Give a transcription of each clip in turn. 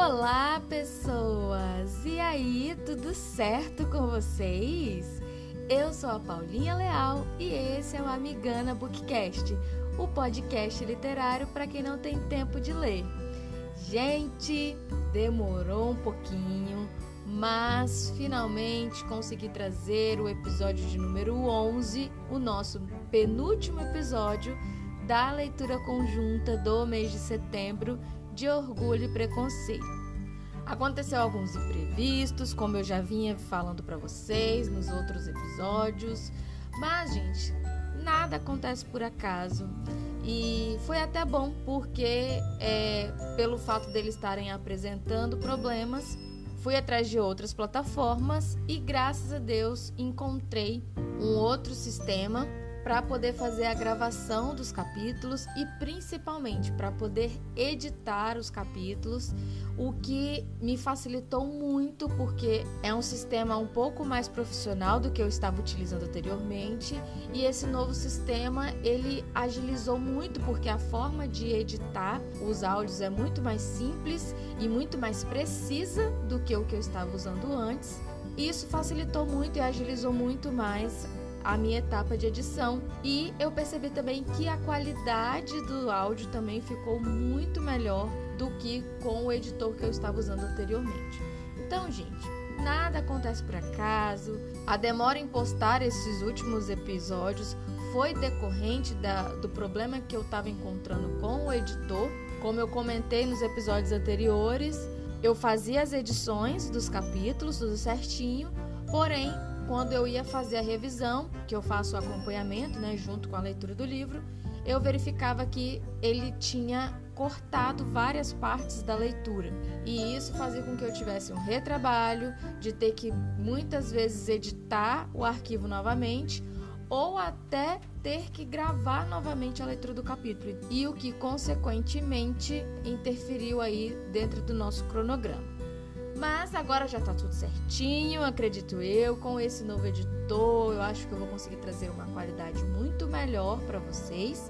Olá, pessoas! E aí, tudo certo com vocês? Eu sou a Paulinha Leal e esse é o Amigana Bookcast, o podcast literário para quem não tem tempo de ler. Gente, demorou um pouquinho, mas finalmente consegui trazer o episódio de número 11, o nosso penúltimo episódio da leitura conjunta do mês de setembro de Orgulho e Preconceito. Aconteceu alguns imprevistos, como eu já vinha falando para vocês nos outros episódios, mas, gente, nada acontece por acaso. E foi até bom porque, pelo fato deles estarem apresentando problemas, fui atrás de outras plataformas e, graças a Deus, encontrei um outro sistema para poder fazer a gravação dos capítulos e principalmente para poder editar os capítulos, o que me facilitou muito porque é um sistema um pouco mais profissional do que eu estava utilizando anteriormente, e esse novo sistema ele agilizou muito porque a forma de editar os áudios é muito mais simples e muito mais precisa do que o que eu estava usando antes. Isso facilitou muito e agilizou muito mais a minha etapa de edição, e eu percebi também que a qualidade do áudio também ficou muito melhor do que com o editor que eu estava usando anteriormente. Então, gente, nada acontece por acaso. A demora em postar esses últimos episódios foi decorrente do problema que eu estava encontrando com o editor. Como eu comentei nos episódios anteriores, eu fazia as edições dos capítulos, tudo certinho, porém, quando eu ia fazer a revisão, que eu faço o acompanhamento, junto com a leitura do livro, eu verificava que ele tinha cortado várias partes da leitura. E isso fazia com que eu tivesse um retrabalho de ter que muitas vezes editar o arquivo novamente ou até ter que gravar novamente a leitura do capítulo. E o que consequentemente interferiu aí dentro do nosso cronograma. Mas agora já está tudo certinho, acredito eu, com esse novo editor, eu acho que eu vou conseguir trazer uma qualidade muito melhor para vocês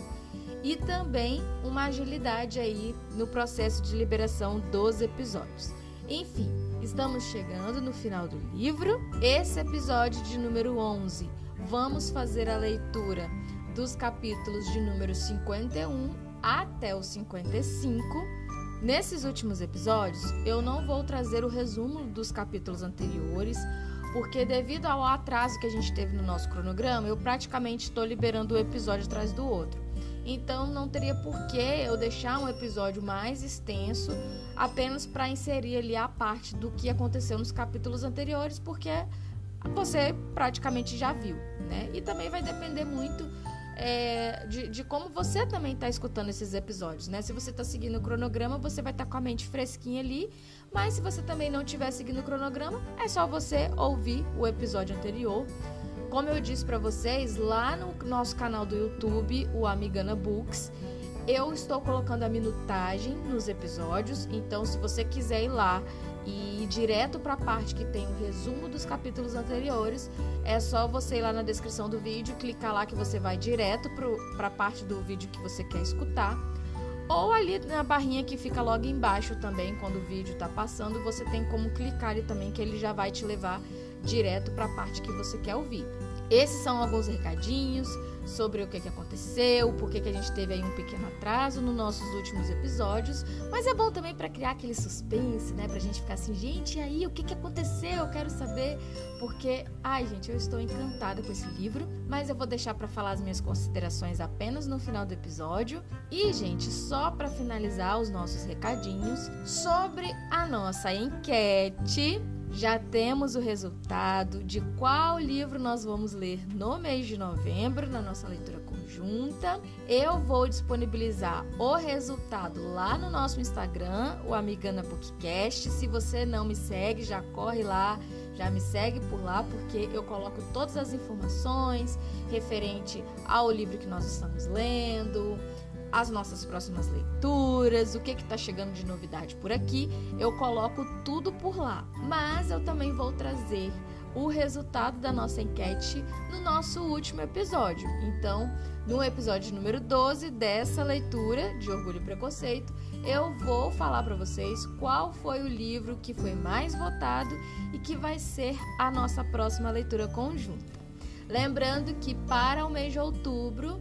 e também uma agilidade aí no processo de liberação dos episódios. Enfim, estamos chegando no final do livro. Esse episódio de número 11, vamos fazer a leitura dos capítulos de número 51 até o 55. Nesses últimos episódios, eu não vou trazer o resumo dos capítulos anteriores, porque devido ao atraso que a gente teve no nosso cronograma, eu praticamente estou liberando um episódio atrás do outro. Então, não teria por que eu deixar um episódio mais extenso apenas para inserir ali a parte do que aconteceu nos capítulos anteriores, porque você praticamente já viu, né? E também vai depender muito de como você também está escutando esses episódios, né? Se você está seguindo o cronograma, você vai estar com a mente fresquinha ali, mas se você também não estiver seguindo o cronograma, é só você ouvir o episódio anterior. Como eu disse para vocês, lá no nosso canal do YouTube, o Amigana Books, eu estou colocando a minutagem nos episódios, então se você quiser ir lá e ir direto para a parte que tem o resumo dos capítulos anteriores, é só você ir lá na descrição do vídeo, clicar lá que você vai direto para a parte do vídeo que você quer escutar, ou ali na barrinha que fica logo embaixo também, quando o vídeo está passando, você tem como clicar ali também, que ele já vai te levar direto para a parte que você quer ouvir. Esses são alguns recadinhos sobre o que aconteceu, por que a gente teve aí um pequeno atraso nos nossos últimos episódios, mas é bom também para criar aquele suspense, né, pra gente ficar assim, gente, e aí, o que aconteceu? Eu quero saber, porque, gente, eu estou encantada com esse livro, mas eu vou deixar para falar as minhas considerações apenas no final do episódio. E, gente, só para finalizar os nossos recadinhos sobre a nossa enquete. Já temos o resultado de qual livro nós vamos ler no mês de novembro, na nossa leitura conjunta. Eu vou disponibilizar o resultado lá no nosso Instagram, o Amigana Bookcast. Se você não me segue, já corre lá, já me segue por lá, porque eu coloco todas as informações referente ao livro que nós estamos lendo, as nossas próximas leituras, o que está chegando de novidade por aqui, eu coloco tudo por lá. Mas eu também vou trazer o resultado da nossa enquete no nosso último episódio. Então, no episódio número 12 dessa leitura de Orgulho e Preconceito, eu vou falar para vocês qual foi o livro que foi mais votado e que vai ser a nossa próxima leitura conjunta. Lembrando que para o mês de outubro,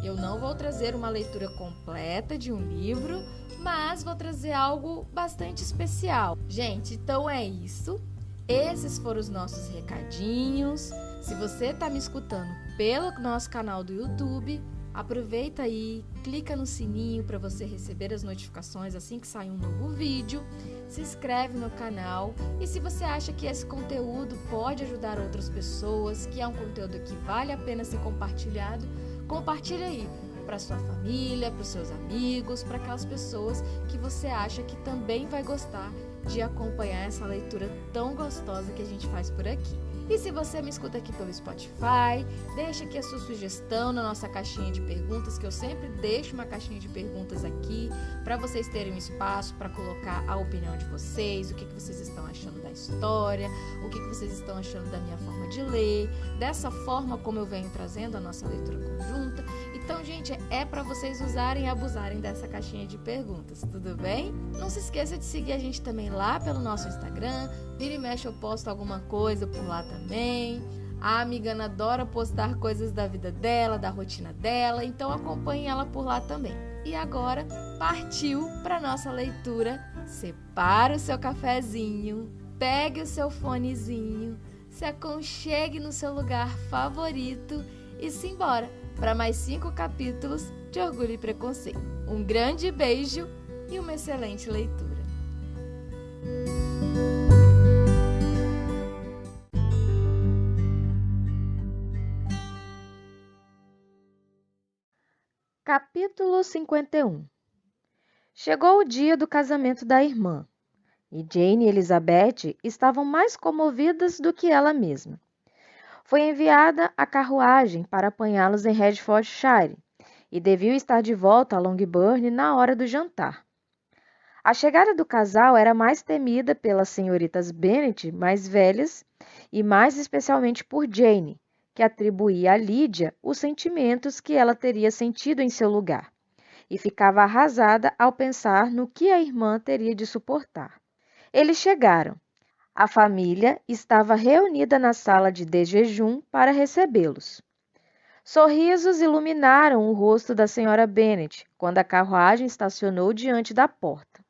eu não vou trazer uma leitura completa de um livro, mas vou trazer algo bastante especial. Gente, então é isso. Esses foram os nossos recadinhos. Se você está me escutando pelo nosso canal do YouTube, aproveita aí, clica no sininho para você receber as notificações assim que sair um novo vídeo. Se inscreve no canal e se você acha que esse conteúdo pode ajudar outras pessoas, que é um conteúdo que vale a pena ser compartilhado, compartilha aí para sua família, para os seus amigos, para aquelas pessoas que você acha que também vai gostar de acompanhar essa leitura tão gostosa que a gente faz por aqui. E se você me escuta aqui pelo Spotify, deixa aqui a sua sugestão na nossa caixinha de perguntas, que eu sempre deixo uma caixinha de perguntas aqui para vocês terem um espaço para colocar a opinião de vocês, o que vocês estão achando da história, o que vocês estão achando da minha forma de ler, dessa forma como eu venho trazendo a nossa leitura conjunta. Então, gente, é para vocês usarem e abusarem dessa caixinha de perguntas, tudo bem? Não se esqueça de seguir a gente também lá pelo nosso Instagram. Vira e mexe eu posto alguma coisa por lá também. A Amigana adora postar coisas da vida dela, da rotina dela, então acompanhe ela por lá também. E agora, partiu para nossa leitura. Separa o seu cafezinho, pegue o seu fonezinho, se aconchegue no seu lugar favorito e simbora para mais 5 capítulos de Orgulho e Preconceito. Um grande beijo e uma excelente leitura. Capítulo 51. Chegou o dia do casamento da irmã, e Jane e Elizabeth estavam mais comovidas do que ela mesma. Foi enviada a carruagem para apanhá-los em Hertfordshire, e deviam estar de volta a Longbourn na hora do jantar. A chegada do casal era mais temida pelas senhoritas Bennet mais velhas, e mais especialmente por Jane, que atribuía a Lydia os sentimentos que ela teria sentido em seu lugar, e ficava arrasada ao pensar no que a irmã teria de suportar. Eles chegaram. A família estava reunida na sala de desjejum para recebê-los. Sorrisos iluminaram o rosto da senhora Bennet quando a carruagem estacionou diante da porta.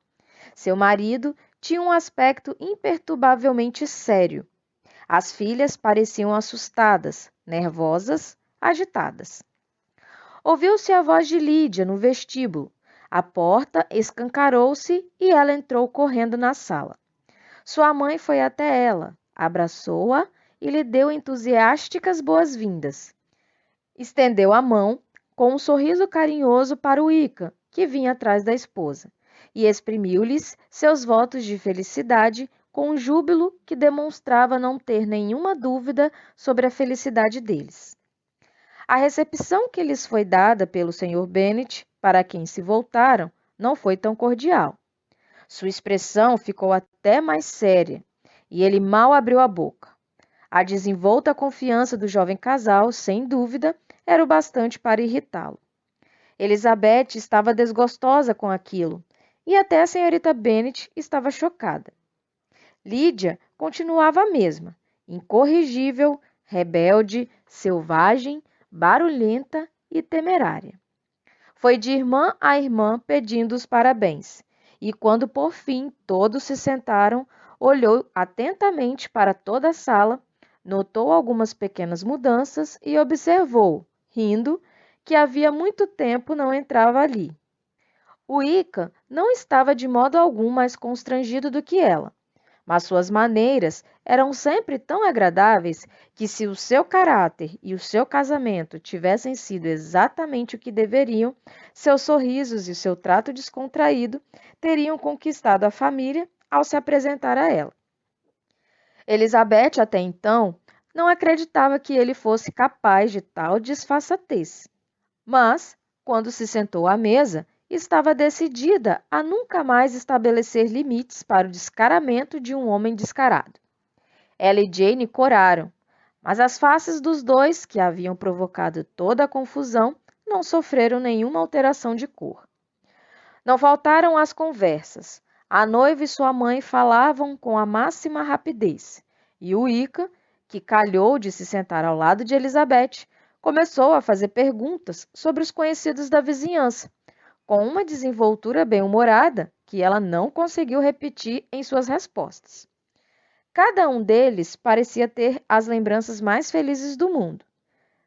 Seu marido tinha um aspecto imperturbavelmente sério. As filhas pareciam assustadas, nervosas, agitadas. Ouviu-se a voz de Lydia no vestíbulo. A porta escancarou-se e ela entrou correndo na sala. Sua mãe foi até ela, abraçou-a e lhe deu entusiásticas boas-vindas. Estendeu a mão, com um sorriso carinhoso para o Wickham, que vinha atrás da esposa, e exprimiu-lhes seus votos de felicidade com um júbilo que demonstrava não ter nenhuma dúvida sobre a felicidade deles. A recepção que lhes foi dada pelo Sr. Bennet, para quem se voltaram, não foi tão cordial. Sua expressão ficou até mais séria, e ele mal abriu a boca. A desenvolta confiança do jovem casal, sem dúvida, era o bastante para irritá-lo. Elizabeth estava desgostosa com aquilo, e até a senhorita Bennet estava chocada. Lydia continuava a mesma, incorrigível, rebelde, selvagem, barulhenta e temerária. Foi de irmã a irmã pedindo os parabéns, e quando por fim todos se sentaram, olhou atentamente para toda a sala, notou algumas pequenas mudanças e observou, rindo, que havia muito tempo não entrava ali. O Wickham não estava de modo algum mais constrangido do que ela, mas suas maneiras eram sempre tão agradáveis que, se o seu caráter e o seu casamento tivessem sido exatamente o que deveriam, seus sorrisos e seu trato descontraído teriam conquistado a família ao se apresentar a ela. Elizabeth, até então, não acreditava que ele fosse capaz de tal disfarçatez. Mas, quando se sentou à mesa, estava decidida a nunca mais estabelecer limites para o descaramento de um homem descarado. Ela e Jane coraram, mas as faces dos dois, que haviam provocado toda a confusão, não sofreram nenhuma alteração de cor. Não faltaram as conversas. A noiva e sua mãe falavam com a máxima rapidez, e o Wickham, que calhou de se sentar ao lado de Elizabeth, começou a fazer perguntas sobre os conhecidos da vizinhança, com uma desenvoltura bem-humorada que ela não conseguiu repetir em suas respostas. Cada um deles parecia ter as lembranças mais felizes do mundo.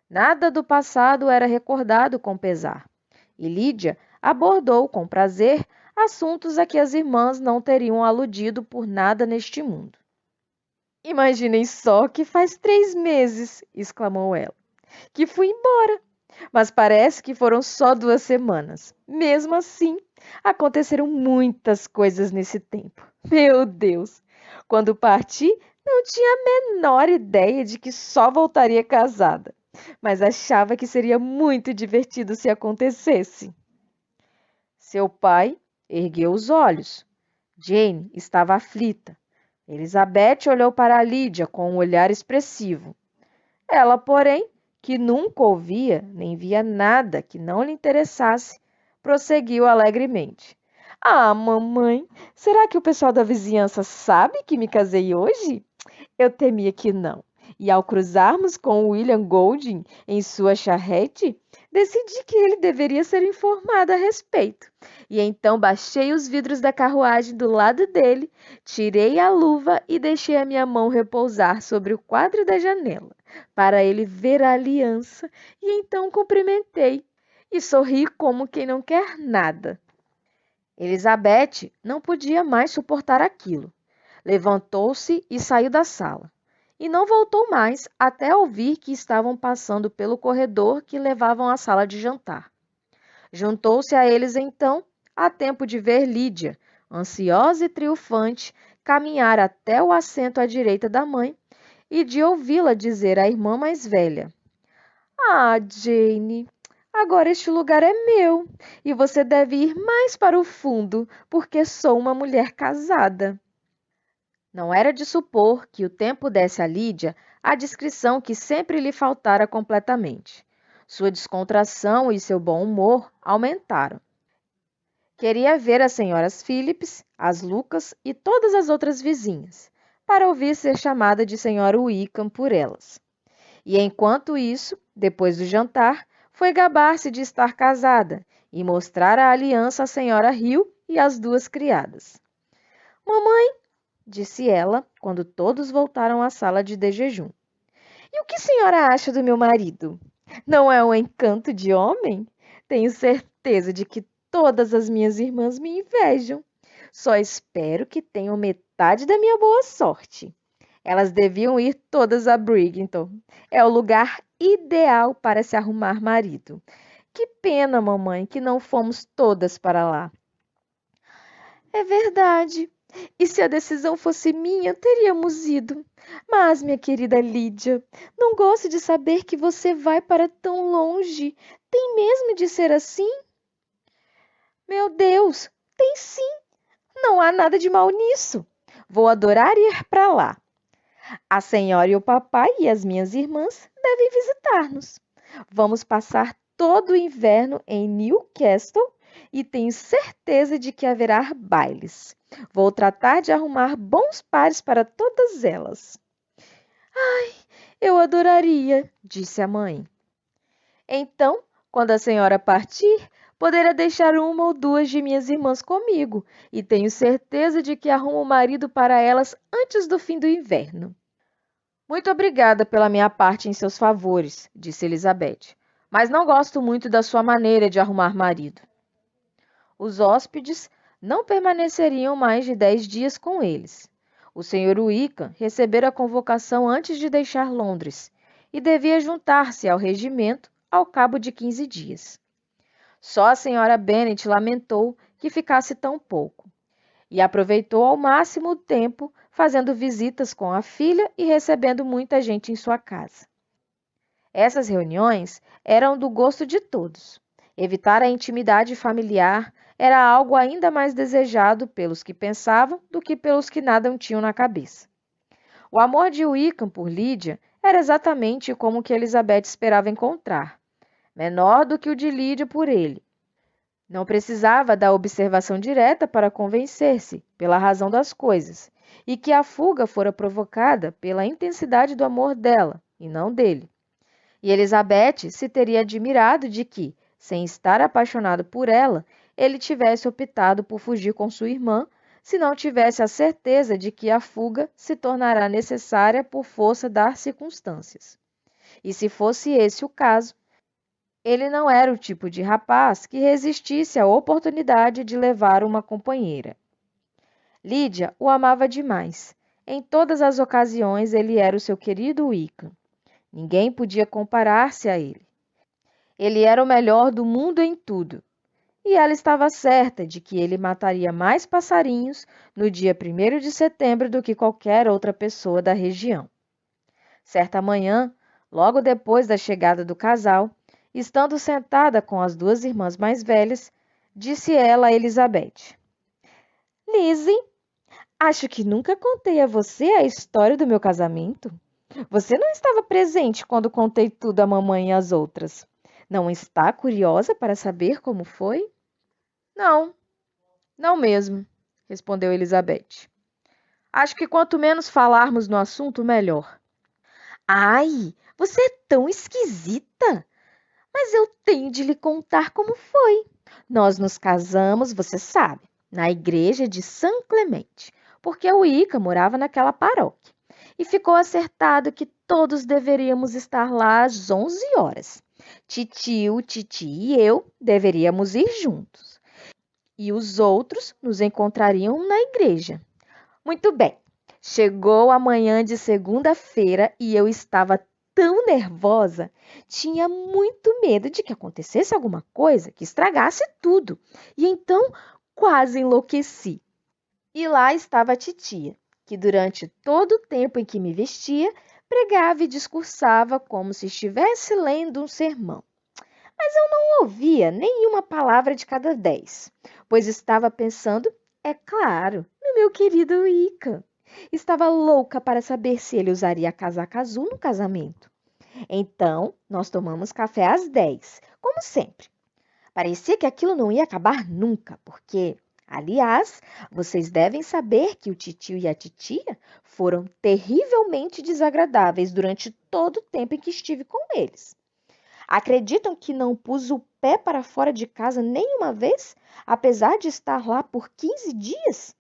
Nada do passado era recordado com pesar, e Lídia abordou com prazer assuntos a que as irmãs não teriam aludido por nada neste mundo. "Imaginem só que faz 3 meses", exclamou ela, "que fui embora. Mas parece que foram só 2 semanas. Mesmo assim, aconteceram muitas coisas nesse tempo. Meu Deus! Quando parti, não tinha a menor ideia de que só voltaria casada, mas achava que seria muito divertido se acontecesse." Seu pai ergueu os olhos. Jane estava aflita. Elizabeth olhou para Lídia com um olhar expressivo. Ela, porém, que nunca ouvia nem via nada que não lhe interessasse, prosseguiu alegremente. "Ah, mamãe, será que o pessoal da vizinhança sabe que me casei hoje? Eu temia que não. E ao cruzarmos com William Golding em sua charrete, decidi que ele deveria ser informado a respeito. E então baixei os vidros da carruagem do lado dele, tirei a luva e deixei a minha mão repousar sobre o quadro da janela, para ele ver a aliança, e então cumprimentei e sorri como quem não quer nada." Elizabeth não podia mais suportar aquilo. Levantou-se e saiu da sala. E não voltou mais até ouvir que estavam passando pelo corredor que levavam à sala de jantar. Juntou-se a eles então, a tempo de ver Lídia, ansiosa e triunfante, caminhar até o assento à direita da mãe e de ouvi-la dizer à irmã mais velha: "Ah, Jane, agora este lugar é meu e você deve ir mais para o fundo, porque sou uma mulher casada." Não era de supor que o tempo desse a Lídia a discrição que sempre lhe faltara completamente. Sua descontração e seu bom humor aumentaram. Queria ver as senhoras Phillips, as Lucas e todas as outras vizinhas, para ouvir ser chamada de senhora Wickham por elas. E enquanto isso, depois do jantar, foi gabar-se de estar casada e mostrar a aliança à senhora Hill e às 2 criadas. "Mamãe", disse ela, quando todos voltaram à sala de jejum, "e o que a senhora acha do meu marido? Não é um encanto de homem? Tenho certeza de que todas as minhas irmãs me invejam. Só espero que tenham metade da minha boa sorte. Elas deviam ir todas a Brigton. É o lugar ideal para se arrumar marido. Que pena, mamãe, que não fomos todas para lá." "É verdade. E se a decisão fosse minha, teríamos ido. Mas, minha querida Lídia, não gosto de saber que você vai para tão longe. Tem mesmo de ser assim?" "Meu Deus, tem sim. Não há nada de mal nisso. Vou adorar ir para lá. A senhora e o papai e as minhas irmãs devem visitar-nos. Vamos passar todo o inverno em Newcastle e tenho certeza de que haverá bailes. Vou tratar de arrumar bons pares para todas elas." "Ai, eu adoraria", disse a mãe. "Então, quando a senhora partir, poderá deixar 1 ou 2 de minhas irmãs comigo, e tenho certeza de que arrumo marido para elas antes do fim do inverno." "Muito obrigada pela minha parte em seus favores", disse Elizabeth, "mas não gosto muito da sua maneira de arrumar marido." Os hóspedes não permaneceriam mais de 10 dias com eles. O Sr. Wickham recebera a convocação antes de deixar Londres e devia juntar-se ao regimento ao cabo de 15 dias. Só a Sra. Bennet lamentou que ficasse tão pouco e aproveitou ao máximo o tempo fazendo visitas com a filha e recebendo muita gente em sua casa. Essas reuniões eram do gosto de todos. Evitar a intimidade familiar era algo ainda mais desejado pelos que pensavam do que pelos que nada tinham na cabeça. O amor de Wickham por Lídia era exatamente como o que Elizabeth esperava encontrar, menor do que o de Lídia por ele. Não precisava da observação direta para convencer-se, pela razão das coisas, e que a fuga fora provocada pela intensidade do amor dela, e não dele. E Elizabeth se teria admirado de que, sem estar apaixonado por ela, ele tivesse optado por fugir com sua irmã, se não tivesse a certeza de que a fuga se tornará necessária por força das circunstâncias. E se fosse esse o caso, ele não era o tipo de rapaz que resistisse à oportunidade de levar uma companheira. Lídia o amava demais. Em todas as ocasiões ele era o seu querido Wickham. Ninguém podia comparar-se a ele. Ele era o melhor do mundo em tudo. E ela estava certa de que ele mataria mais passarinhos no dia 1º de setembro do que qualquer outra pessoa da região. Certa manhã, logo depois da chegada do casal, estando sentada com as duas irmãs mais velhas, disse ela a Elizabeth: Lizzie, acho que nunca contei a você a história do meu casamento. Você não estava presente quando contei tudo à mamãe e às outras. Não está curiosa para saber como foi? Não, não mesmo, respondeu Elizabeth. Acho que quanto menos falarmos no assunto, melhor. Ai, você é tão esquisita! Mas eu tenho de lhe contar como foi. Nós nos casamos, você sabe, na igreja de São Clemente, porque o Wickham morava naquela paróquia. E ficou acertado que todos deveríamos estar lá às 11 horas. Titio, Titi e eu deveríamos ir juntos. E os outros nos encontrariam na igreja. Muito bem, chegou a manhã de segunda-feira e eu estava tão nervosa, tinha muito medo de que acontecesse alguma coisa que estragasse tudo. E então quase enlouqueci. E lá estava a titia, que durante todo o tempo em que me vestia, pregava e discursava como se estivesse lendo um sermão. Mas eu não ouvia nenhuma palavra de cada 10, pois estava pensando, é claro, no meu querido Wickham. Estava louca para saber se ele usaria a casaca azul no casamento. Então, nós tomamos café às 10, como sempre. Parecia que aquilo não ia acabar nunca, porque, aliás, vocês devem saber que o titio e a titia foram terrivelmente desagradáveis durante todo o tempo em que estive com eles. Acreditam que não pus o pé para fora de casa nenhuma vez, apesar de estar lá por 15 dias?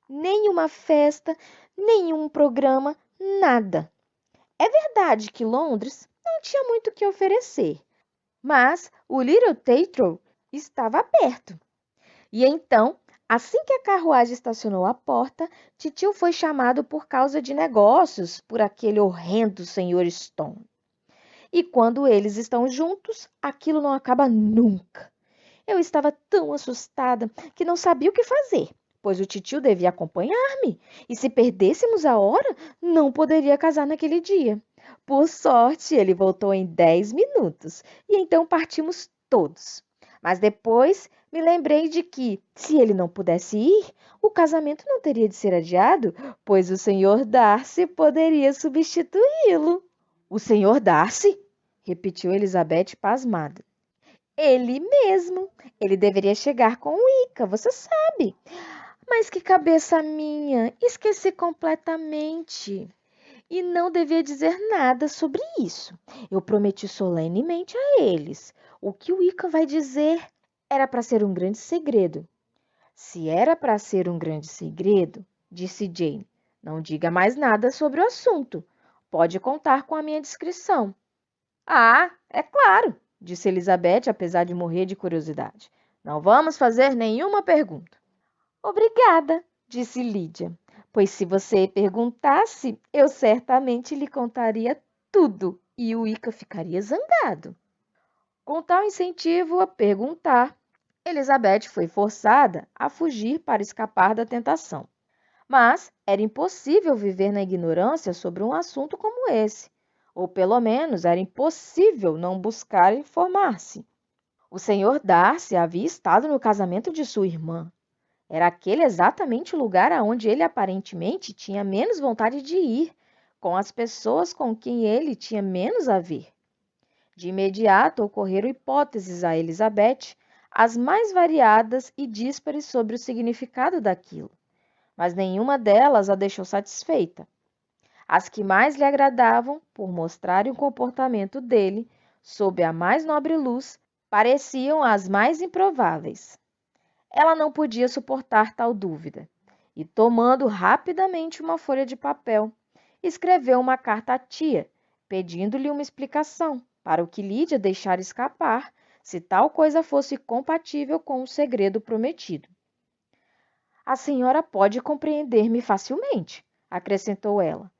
Nenhuma festa, nenhum programa, nada. É verdade que Londres não tinha muito o que oferecer, mas o Little Theatre estava perto. E então, assim que a carruagem estacionou à porta, titio foi chamado por causa de negócios por aquele horrendo Sr. Stone. E quando eles estão juntos, aquilo não acaba nunca. Eu estava tão assustada que não sabia o que fazer, pois o titio devia acompanhar-me, e se perdêssemos a hora, não poderia casar naquele dia. Por sorte, ele voltou em 10 minutos, e então partimos todos. Mas depois me lembrei de que, se ele não pudesse ir, o casamento não teria de ser adiado, pois o Sr. Darcy poderia substituí-lo. O Sr. Darcy? Repetiu Elizabeth pasmada. Ele mesmo. Ele deveria chegar com o Wickham, você sabe. Mas que cabeça minha! Esqueci completamente. E não devia dizer nada sobre isso. Eu prometi solenemente a eles. O que o Wickham vai dizer era para ser um grande segredo. Se era para ser um grande segredo, disse Jane, não diga mais nada sobre o assunto. Pode contar com a minha discrição. Ah, é claro, disse Elizabeth, apesar de morrer de curiosidade. Não vamos fazer nenhuma pergunta. Obrigada, disse Lídia, pois se você perguntasse, eu certamente lhe contaria tudo e o Wickham ficaria zangado. Com tal incentivo a perguntar, Elizabeth foi forçada a fugir para escapar da tentação. Mas era impossível viver na ignorância sobre um assunto como esse, ou pelo menos era impossível não buscar informar-se. O Sr. Darcy havia estado no casamento de sua irmã. Era aquele exatamente o lugar aonde ele aparentemente tinha menos vontade de ir, com as pessoas com quem ele tinha menos a ver. De imediato ocorreram hipóteses a Elizabeth, as mais variadas e díspares sobre o significado daquilo, mas nenhuma delas a deixou satisfeita. As que mais lhe agradavam, por mostrarem o comportamento dele sob a mais nobre luz, pareciam as mais improváveis. Ela não podia suportar tal dúvida, e tomando rapidamente uma folha de papel, escreveu uma carta à tia, pedindo-lhe uma explicação para o que Lídia deixara escapar, se tal coisa fosse compatível com o segredo prometido. A senhora pode compreender-me facilmente, acrescentou ela.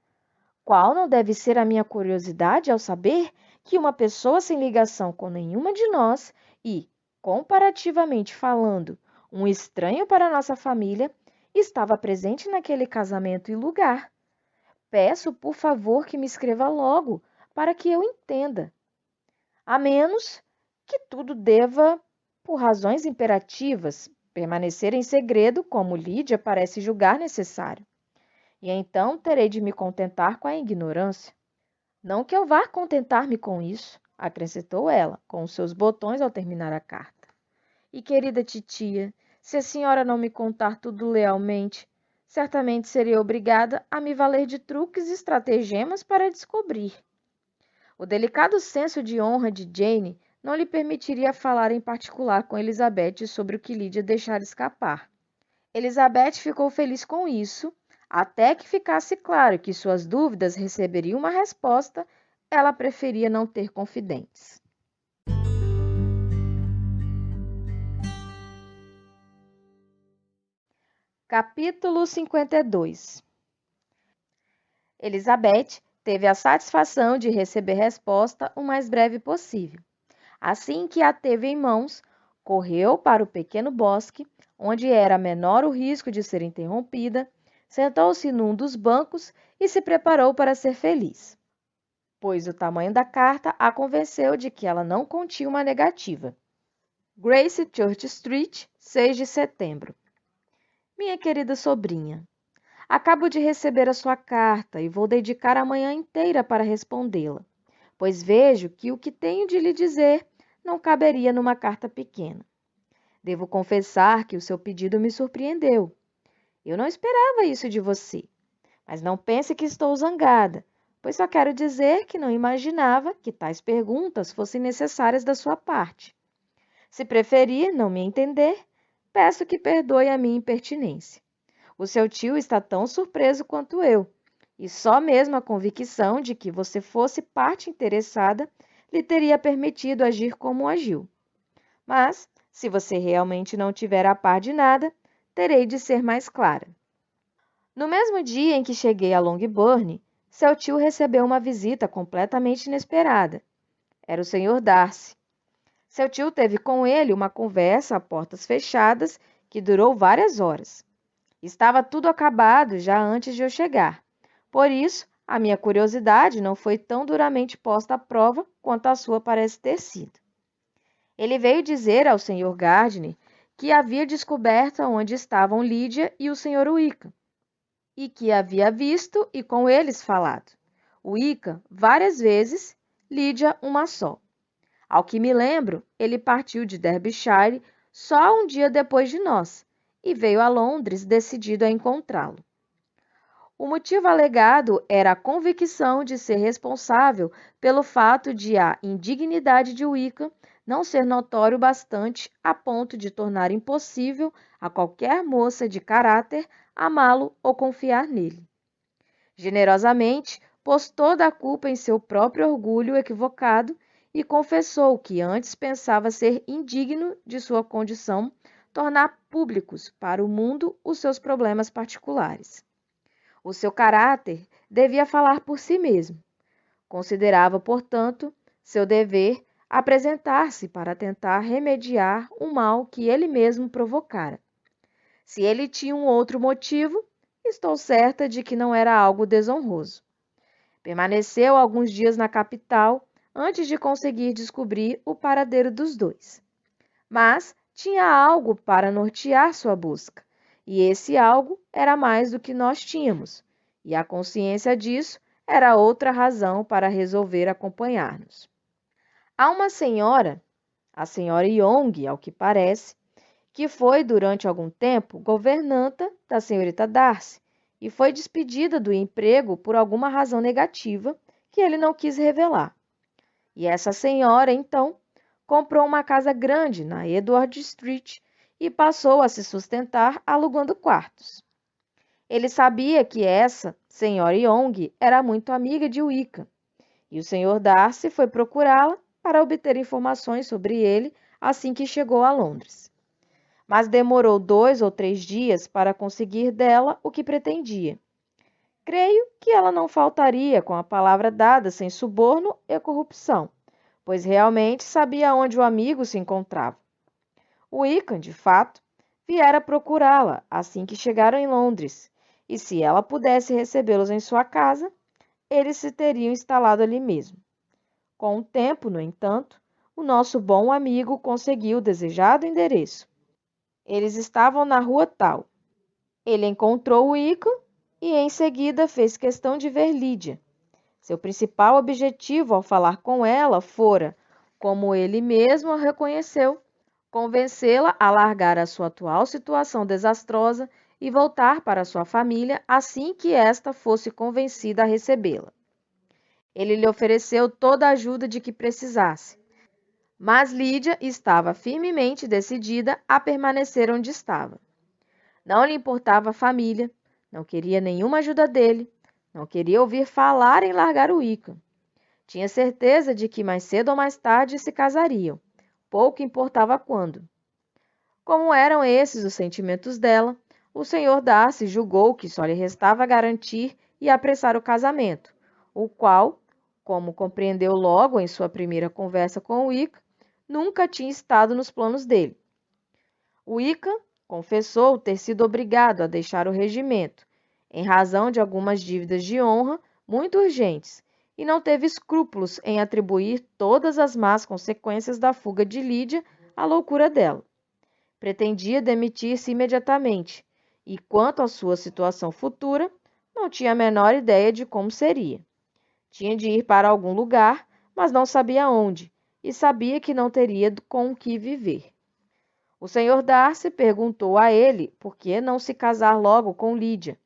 Qual não deve ser a minha curiosidade ao saber que uma pessoa sem ligação com nenhuma de nós e, comparativamente falando, um estranho para nossa família, estava presente naquele casamento e lugar. Peço, por favor, que me escreva logo, para que eu entenda. A menos que tudo deva, por razões imperativas, permanecer em segredo, como Lídia parece julgar necessário. E então terei de me contentar com a ignorância. Não que eu vá contentar-me com isso, acrescentou ela, com os seus botões ao terminar a carta. E querida titia, se a senhora não me contar tudo lealmente, certamente serei obrigada a me valer de truques e estratagemas para descobrir. O delicado senso de honra de Jane não lhe permitiria falar em particular com Elizabeth sobre o que Lídia deixara escapar. Elizabeth ficou feliz com isso. Até que ficasse claro que suas dúvidas receberiam uma resposta, ela preferia não ter confidentes. Capítulo 52. Elizabeth teve a satisfação de receber resposta o mais breve possível. Assim que a teve em mãos, correu para o pequeno bosque, onde era menor o risco de ser interrompida, sentou-se num dos bancos e se preparou para ser feliz, pois o tamanho da carta a convenceu de que ela não continha uma negativa. Grace Church Street, 6 de setembro. Minha querida sobrinha, acabo de receber a sua carta e vou dedicar a manhã inteira para respondê-la, pois vejo que o que tenho de lhe dizer não caberia numa carta pequena. Devo confessar que o seu pedido me surpreendeu. Eu não esperava isso de você, mas não pense que estou zangada, pois só quero dizer que não imaginava que tais perguntas fossem necessárias da sua parte. Se preferir não me entender, peço que perdoe a minha impertinência. O seu tio está tão surpreso quanto eu, e só mesmo a convicção de que você fosse parte interessada lhe teria permitido agir como agiu. Mas, se você realmente não tiver a par de nada, terei de ser mais clara. No mesmo dia em que cheguei a Longbourn, seu tio recebeu uma visita completamente inesperada. Era o Sr. Darcy. Seu tio teve com ele uma conversa a portas fechadas que durou várias horas. Estava tudo acabado já antes de eu chegar. Por isso, a minha curiosidade não foi tão duramente posta à prova quanto a sua parece ter sido. Ele veio dizer ao Sr. Gardiner que havia descoberto onde estavam Lídia e o Sr. Wickham, e que havia visto e com eles falado. Wickham várias vezes, Lídia uma só. Ao que me lembro, ele partiu de Derbyshire só um dia depois de nós e veio a Londres decidido a encontrá-lo. O motivo alegado era a convicção de ser responsável pelo fato de a indignidade de Wickham não ser notório bastante a ponto de tornar impossível a qualquer moça de caráter amá-lo ou confiar nele. Generosamente, pôs toda a culpa em seu próprio orgulho equivocado e confessou que antes pensava ser indigno de sua condição tornar públicos para o mundo os seus problemas particulares. O seu caráter devia falar por si mesmo. Considerava, portanto, seu dever apresentar-se para tentar remediar o mal que ele mesmo provocara. Se ele tinha um outro motivo, estou certa de que não era algo desonroso. Permaneceu alguns dias na capital antes de conseguir descobrir o paradeiro dos dois. Mas tinha algo para nortear sua busca, e esse algo era mais do que nós tínhamos, e a consciência disso era outra razão para resolver acompanhar-nos. Há uma senhora, a senhora Yonge, ao que parece, que foi durante algum tempo governanta da senhorita Darcy e foi despedida do emprego por alguma razão negativa que ele não quis revelar. E essa senhora, então, comprou uma casa grande na Edward Street e passou a se sustentar alugando quartos. Ele sabia que essa senhora Yonge era muito amiga de Wickham, e o Sr. Darcy foi procurá-la para obter informações sobre ele assim que chegou a Londres. Mas demorou 2 ou 3 dias para conseguir dela o que pretendia. Creio que ela não faltaria com a palavra dada sem suborno e corrupção, pois realmente sabia onde o amigo se encontrava. Wickham, de fato, viera procurá-la assim que chegaram em Londres, e se ela pudesse recebê-los em sua casa, eles se teriam instalado ali mesmo. Com o tempo, no entanto, o nosso bom amigo conseguiu o desejado endereço. Eles estavam na rua tal. Ele encontrou Wickham e em seguida fez questão de ver Lídia. Seu principal objetivo ao falar com ela fora, como ele mesmo a reconheceu, convencê-la a largar a sua atual situação desastrosa e voltar para sua família assim que esta fosse convencida a recebê-la. Ele lhe ofereceu toda a ajuda de que precisasse, mas Lídia estava firmemente decidida a permanecer onde estava. Não lhe importava a família, não queria nenhuma ajuda dele, não queria ouvir falar em largar o Wickham. Tinha certeza de que mais cedo ou mais tarde se casariam, pouco importava quando. Como eram esses os sentimentos dela, o Sr. Darcy julgou que só lhe restava garantir e apressar o casamento, o qual, como compreendeu logo em sua primeira conversa com Wickham, nunca tinha estado nos planos dele. Wickham confessou ter sido obrigado a deixar o regimento, em razão de algumas dívidas de honra muito urgentes, e não teve escrúpulos em atribuir todas as más consequências da fuga de Lídia à loucura dela. Pretendia demitir-se imediatamente, e quanto à sua situação futura, não tinha a menor ideia de como seria. Tinha de ir para algum lugar, mas não sabia onde, e sabia que não teria com o que viver. O Sr. Darcy perguntou a ele por que não se casar logo com Lídia.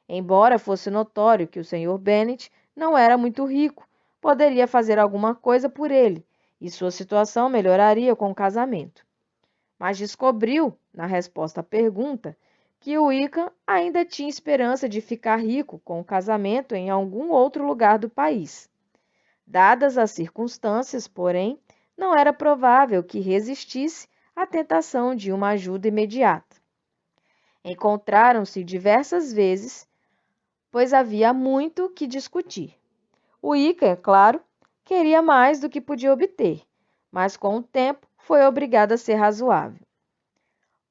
Embora fosse notório que o Sr. Bennet não era muito rico, poderia fazer alguma coisa por ele, e sua situação melhoraria com o casamento. Mas descobriu, na resposta à pergunta, que Wickham ainda tinha esperança de ficar rico com o casamento em algum outro lugar do país. Dadas as circunstâncias, porém, não era provável que resistisse à tentação de uma ajuda imediata. Encontraram-se diversas vezes, pois havia muito que discutir. Wickham, é claro, queria mais do que podia obter, mas com o tempo foi obrigado a ser razoável.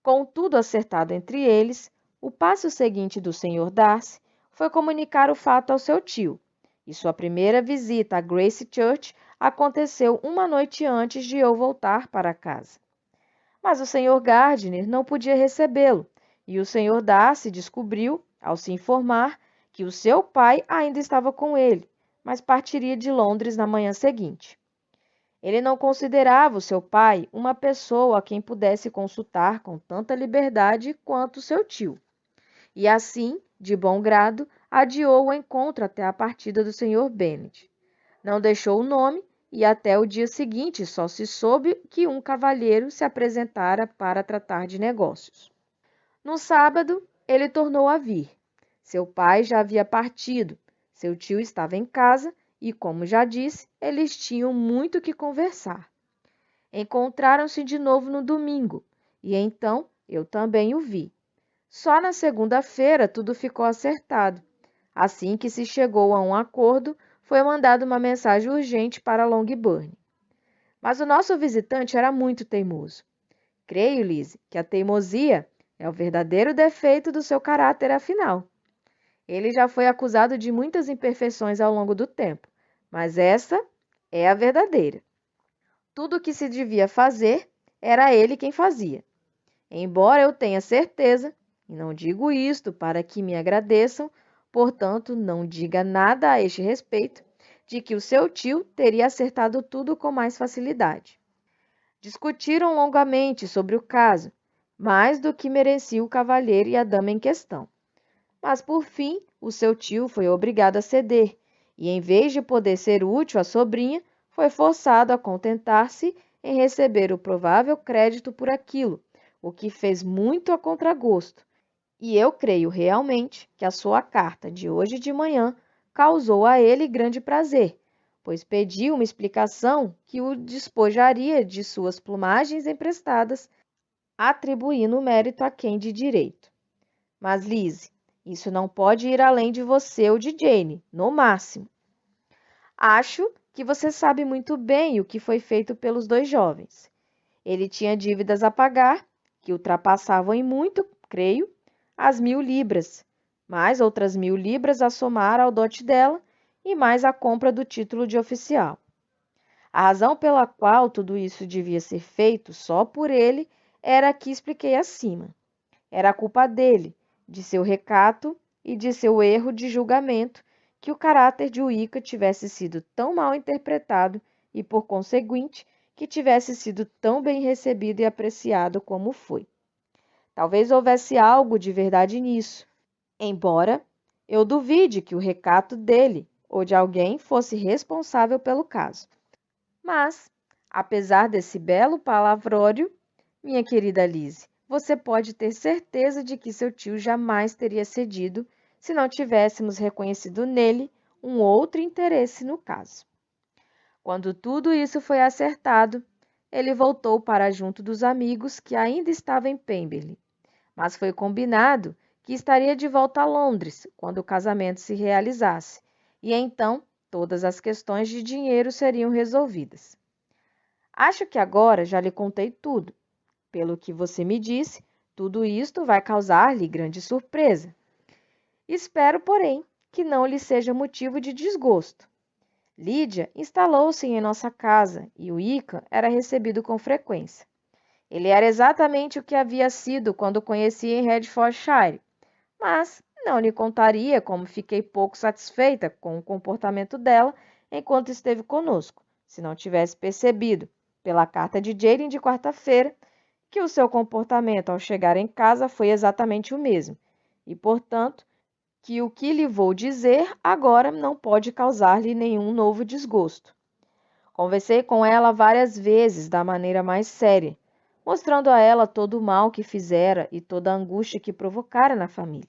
Com tudo acertado entre eles, o passo seguinte do Sr. Darcy foi comunicar o fato ao seu tio, e sua primeira visita a Grace Church aconteceu uma noite antes de eu voltar para casa. Mas o Sr. Gardiner não podia recebê-lo, e o Sr. Darcy descobriu, ao se informar, que o seu pai ainda estava com ele, mas partiria de Londres na manhã seguinte. Ele não considerava o seu pai uma pessoa a quem pudesse consultar com tanta liberdade quanto seu tio, e assim, de bom grado, adiou o encontro até a partida do Sr. Bennet. Não deixou o nome e até o dia seguinte só se soube que um cavalheiro se apresentara para tratar de negócios. No sábado, ele tornou a vir. Seu pai já havia partido, seu tio estava em casa e, como já disse, eles tinham muito que conversar. Encontraram-se de novo no domingo, e então eu também o vi. Só na segunda-feira tudo ficou acertado. Assim que se chegou a um acordo, foi mandada uma mensagem urgente para Longbourn. Mas o nosso visitante era muito teimoso. Creio, Lizzie, que a teimosia é o verdadeiro defeito do seu caráter, afinal. Ele já foi acusado de muitas imperfeições ao longo do tempo, mas essa é a verdadeira. Tudo o que se devia fazer, era ele quem fazia. Embora eu tenha certeza, e não digo isto para que me agradeçam, Portanto, não diga nada a este respeito de que o seu tio teria acertado tudo com mais facilidade. Discutiram longamente sobre o caso, mais do que merecia o cavalheiro e a dama em questão. Mas, por fim, o seu tio foi obrigado a ceder, e em vez de poder ser útil à sobrinha, foi forçado a contentar-se em receber o provável crédito por aquilo, o que fez muito a contragosto. E eu creio realmente que a sua carta de hoje de manhã causou a ele grande prazer, pois pediu uma explicação que o despojaria de suas plumagens emprestadas, atribuindo o mérito a quem de direito. Mas, Lizzie, isso não pode ir além de você ou de Jane, no máximo. Acho que você sabe muito bem o que foi feito pelos dois jovens. Ele tinha dívidas a pagar, que ultrapassavam em muito, creio, as 1.000 libras, mais outras 1.000 libras a somar ao dote dela e mais a compra do título de oficial. A razão pela qual tudo isso devia ser feito só por ele era a que expliquei acima. Era a culpa dele, de seu recato e de seu erro de julgamento, que o caráter de Wicca tivesse sido tão mal interpretado e, por conseguinte, que tivesse sido tão bem recebido e apreciado como foi. Talvez houvesse algo de verdade nisso, embora eu duvide que o recato dele ou de alguém fosse responsável pelo caso. Mas, apesar desse belo palavrório, minha querida Lizzie, você pode ter certeza de que seu tio jamais teria cedido se não tivéssemos reconhecido nele um outro interesse no caso. Quando tudo isso foi acertado, ele voltou para junto dos amigos que ainda estavam em Pemberley, mas foi combinado que estaria de volta a Londres quando o casamento se realizasse, e então todas as questões de dinheiro seriam resolvidas. Acho que agora já lhe contei tudo. Pelo que você me disse, tudo isto vai causar-lhe grande surpresa. Espero, porém, que não lhe seja motivo de desgosto. Lídia instalou-se em nossa casa e o Wickham era recebido com frequência. Ele era exatamente o que havia sido quando o conheci em Hertfordshire, mas não lhe contaria como fiquei pouco satisfeita com o comportamento dela enquanto esteve conosco, se não tivesse percebido, pela carta de Jane de quarta-feira, que o seu comportamento ao chegar em casa foi exatamente o mesmo, e, portanto, que o que lhe vou dizer agora não pode causar-lhe nenhum novo desgosto. Conversei com ela várias vezes da maneira mais séria, mostrando a ela todo o mal que fizera e toda a angústia que provocara na família.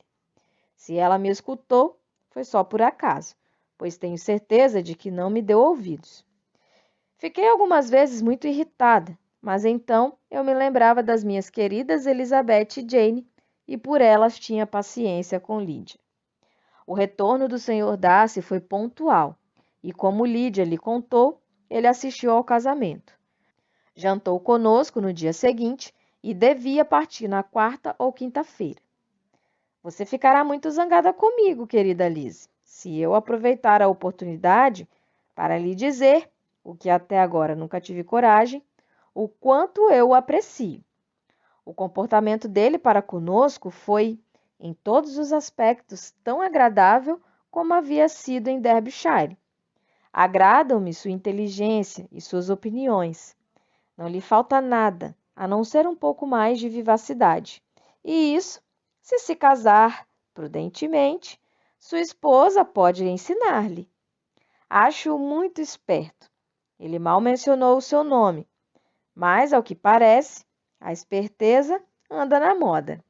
Se ela me escutou, foi só por acaso, pois tenho certeza de que não me deu ouvidos. Fiquei algumas vezes muito irritada, mas então eu me lembrava das minhas queridas Elizabeth e Jane, e por elas tinha paciência com Lídia. O retorno do Sr. Darcy foi pontual, e como Lídia lhe contou, ele assistiu ao casamento. Jantou conosco no dia seguinte e devia partir na quarta ou quinta-feira. Você ficará muito zangada comigo, querida Liz, se eu aproveitar a oportunidade para lhe dizer, o que até agora nunca tive coragem, o quanto eu o aprecio. O comportamento dele para conosco foi, em todos os aspectos, tão agradável como havia sido em Derbyshire. Agradam-me sua inteligência e suas opiniões. Não lhe falta nada, a não ser um pouco mais de vivacidade. E isso, se casar prudentemente, sua esposa pode ensinar-lhe. Acho-o muito esperto. Ele mal mencionou o seu nome, mas, ao que parece, a esperteza anda na moda.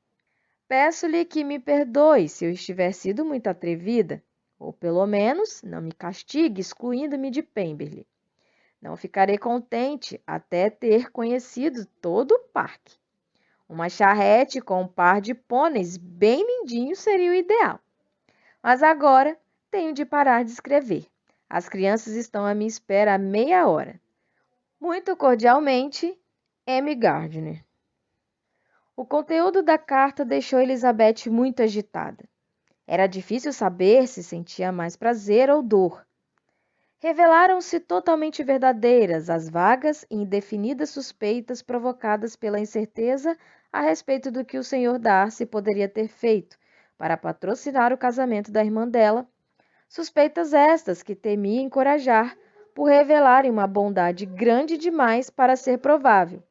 Peço-lhe que me perdoe se eu estiver sido muito atrevida, ou pelo menos não me castigue excluindo-me de Pemberley. Não ficarei contente até ter conhecido todo o parque. Uma charrete com um par de pôneis bem lindinhos seria o ideal. Mas agora tenho de parar de escrever. As crianças estão à minha espera há meia hora. Muito cordialmente, M. Gardner. O conteúdo da carta deixou Elizabeth muito agitada. Era difícil saber se sentia mais prazer ou dor. Revelaram-se totalmente verdadeiras as vagas e indefinidas suspeitas provocadas pela incerteza a respeito do que o Sr. Darcy poderia ter feito, para patrocinar o casamento da irmã dela, suspeitas estas que temia encorajar por revelarem uma bondade grande demais para ser provável,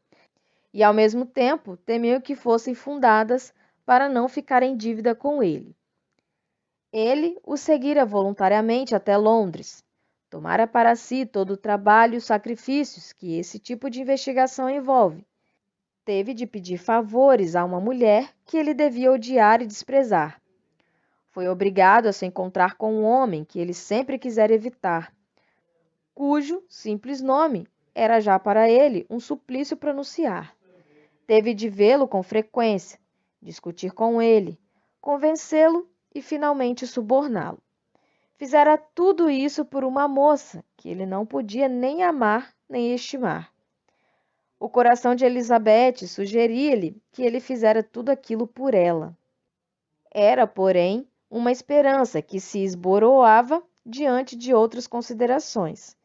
e ao mesmo tempo temeu que fossem fundadas para não ficar em dívida com ele. Ele o seguira voluntariamente até Londres. Tomara para si todo o trabalho e os sacrifícios que esse tipo de investigação envolve. Teve de pedir favores a uma mulher que ele devia odiar e desprezar. Foi obrigado a se encontrar com um homem que ele sempre quisera evitar, cujo simples nome era já para ele um suplício pronunciar. Teve de vê-lo com frequência, discutir com ele, convencê-lo e finalmente suborná-lo. Fizera tudo isso por uma moça que ele não podia nem amar nem estimar. O coração de Elizabeth sugeria-lhe que ele fizera tudo aquilo por ela. Era, porém, uma esperança que se esboroava diante de outras considerações.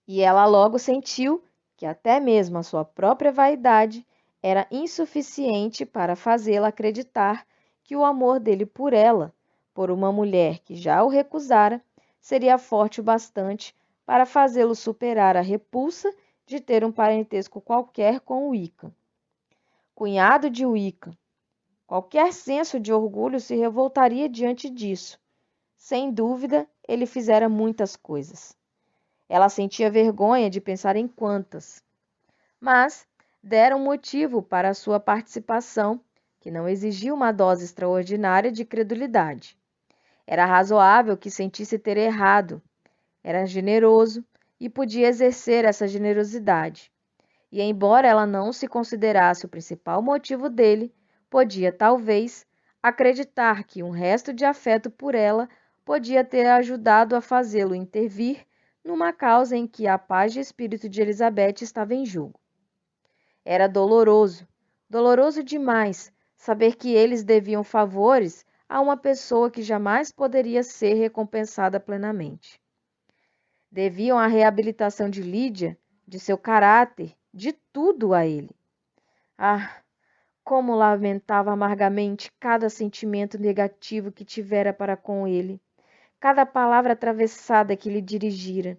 E ela logo sentiu que até mesmo a sua própria vaidade era insuficiente para fazê-la acreditar que o amor dele por ela, por uma mulher que já o recusara, seria forte o bastante para fazê-lo superar a repulsa de ter um parentesco qualquer com Wickham. Cunhado de Wickham. Qualquer senso de orgulho se revoltaria diante disso. Sem dúvida, ele fizera muitas coisas. Ela sentia vergonha de pensar em quantas. Mas deram motivo para a sua participação, que não exigia uma dose extraordinária de credulidade. Era razoável que sentisse ter errado. Era generoso e podia exercer essa generosidade. E embora ela não se considerasse o principal motivo dele, podia, talvez, acreditar que um resto de afeto por ela podia ter ajudado a fazê-lo intervir numa causa em que a paz de espírito de Elizabeth estava em jogo. Era doloroso, doloroso demais, saber que eles deviam favores a uma pessoa que jamais poderia ser recompensada plenamente. Deviam a reabilitação de Lídia, de seu caráter, de tudo a ele. Ah, como lamentava amargamente cada sentimento negativo que tivera para com ele, cada palavra atravessada que lhe dirigira.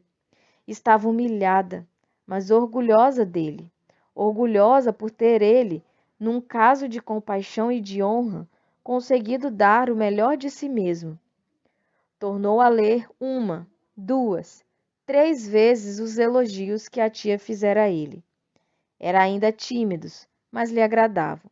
Estava humilhada, mas orgulhosa dele, orgulhosa por ter ele, num caso de compaixão e de honra, conseguido dar o melhor de si mesmo. Tornou a ler 1, 2, 3 vezes os elogios que a tia fizera a ele. Era ainda tímidos, mas lhe agradavam.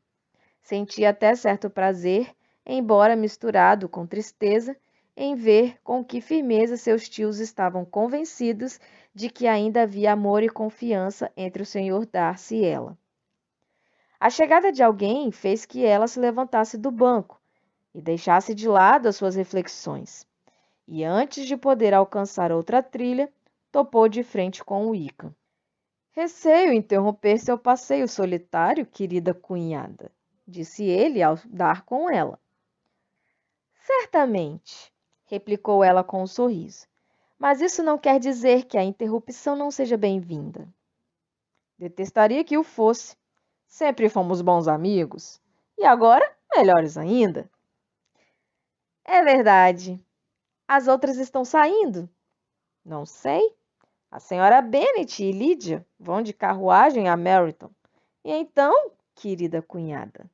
Sentia até certo prazer, embora misturado com tristeza, em ver com que firmeza seus tios estavam convencidos de que ainda havia amor e confiança entre o Sr. Darcy e ela. A chegada de alguém fez que ela se levantasse do banco e deixasse de lado as suas reflexões. E antes de poder alcançar outra trilha, topou de frente com Wickham. Receio interromper seu passeio solitário, querida cunhada, disse ele ao dar com ela. Certamente, replicou ela com um sorriso, mas isso não quer dizer que a interrupção não seja bem-vinda. Detestaria que o fosse. Sempre fomos bons amigos. E agora, melhores ainda. É verdade. As outras estão saindo? Não sei. A senhora Bennet e Lídia vão de carruagem a Meryton. E então, querida cunhada,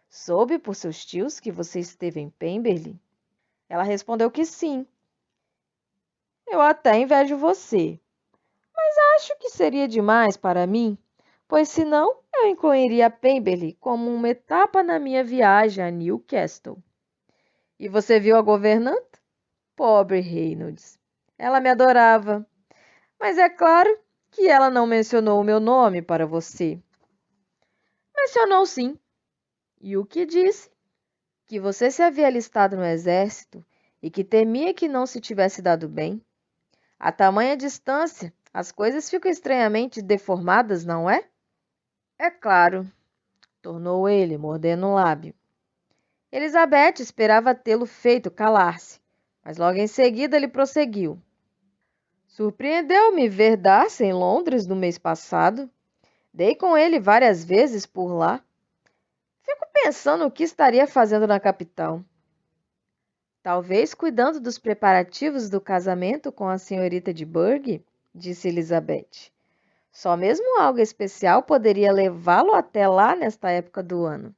soube por seus tios que você esteve em Pemberley? Ela respondeu que sim. Eu até invejo você, mas acho que seria demais para mim, pois senão eu incluiria Pemberley como uma etapa na minha viagem a Newcastle. E você viu a governanta? Pobre Reynolds. Ela me adorava. Mas é claro que ela não mencionou o meu nome para você. Mencionou sim. E o que disse? Que você se havia alistado no exército e que temia que não se tivesse dado bem. A tamanha distância, as coisas ficam estranhamente deformadas, não é? É claro, tornou ele, mordendo o lábio. Elizabeth esperava tê-lo feito calar-se, mas logo em seguida ele prosseguiu. Surpreendeu-me ver Darcy em Londres no mês passado. Dei com ele várias vezes por lá. Fico pensando o que estaria fazendo na capital. Talvez cuidando dos preparativos do casamento com a senhorita de Burgh, disse Elizabeth. Só mesmo algo especial poderia levá-lo até lá nesta época do ano.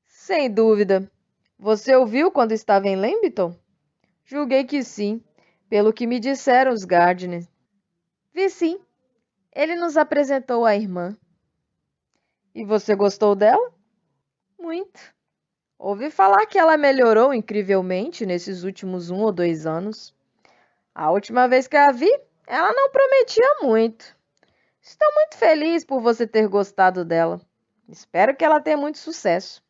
Sem dúvida. Você o viu quando estava em Lambton? Julguei que sim, pelo que me disseram os Gardner. Vi sim. Ele nos apresentou a irmã. E você gostou dela? Muito. Ouvi falar que ela melhorou incrivelmente nesses últimos 1 ou 2 anos. A última vez que a vi, ela não prometia muito. Estou muito feliz por você ter gostado dela. Espero que ela tenha muito sucesso.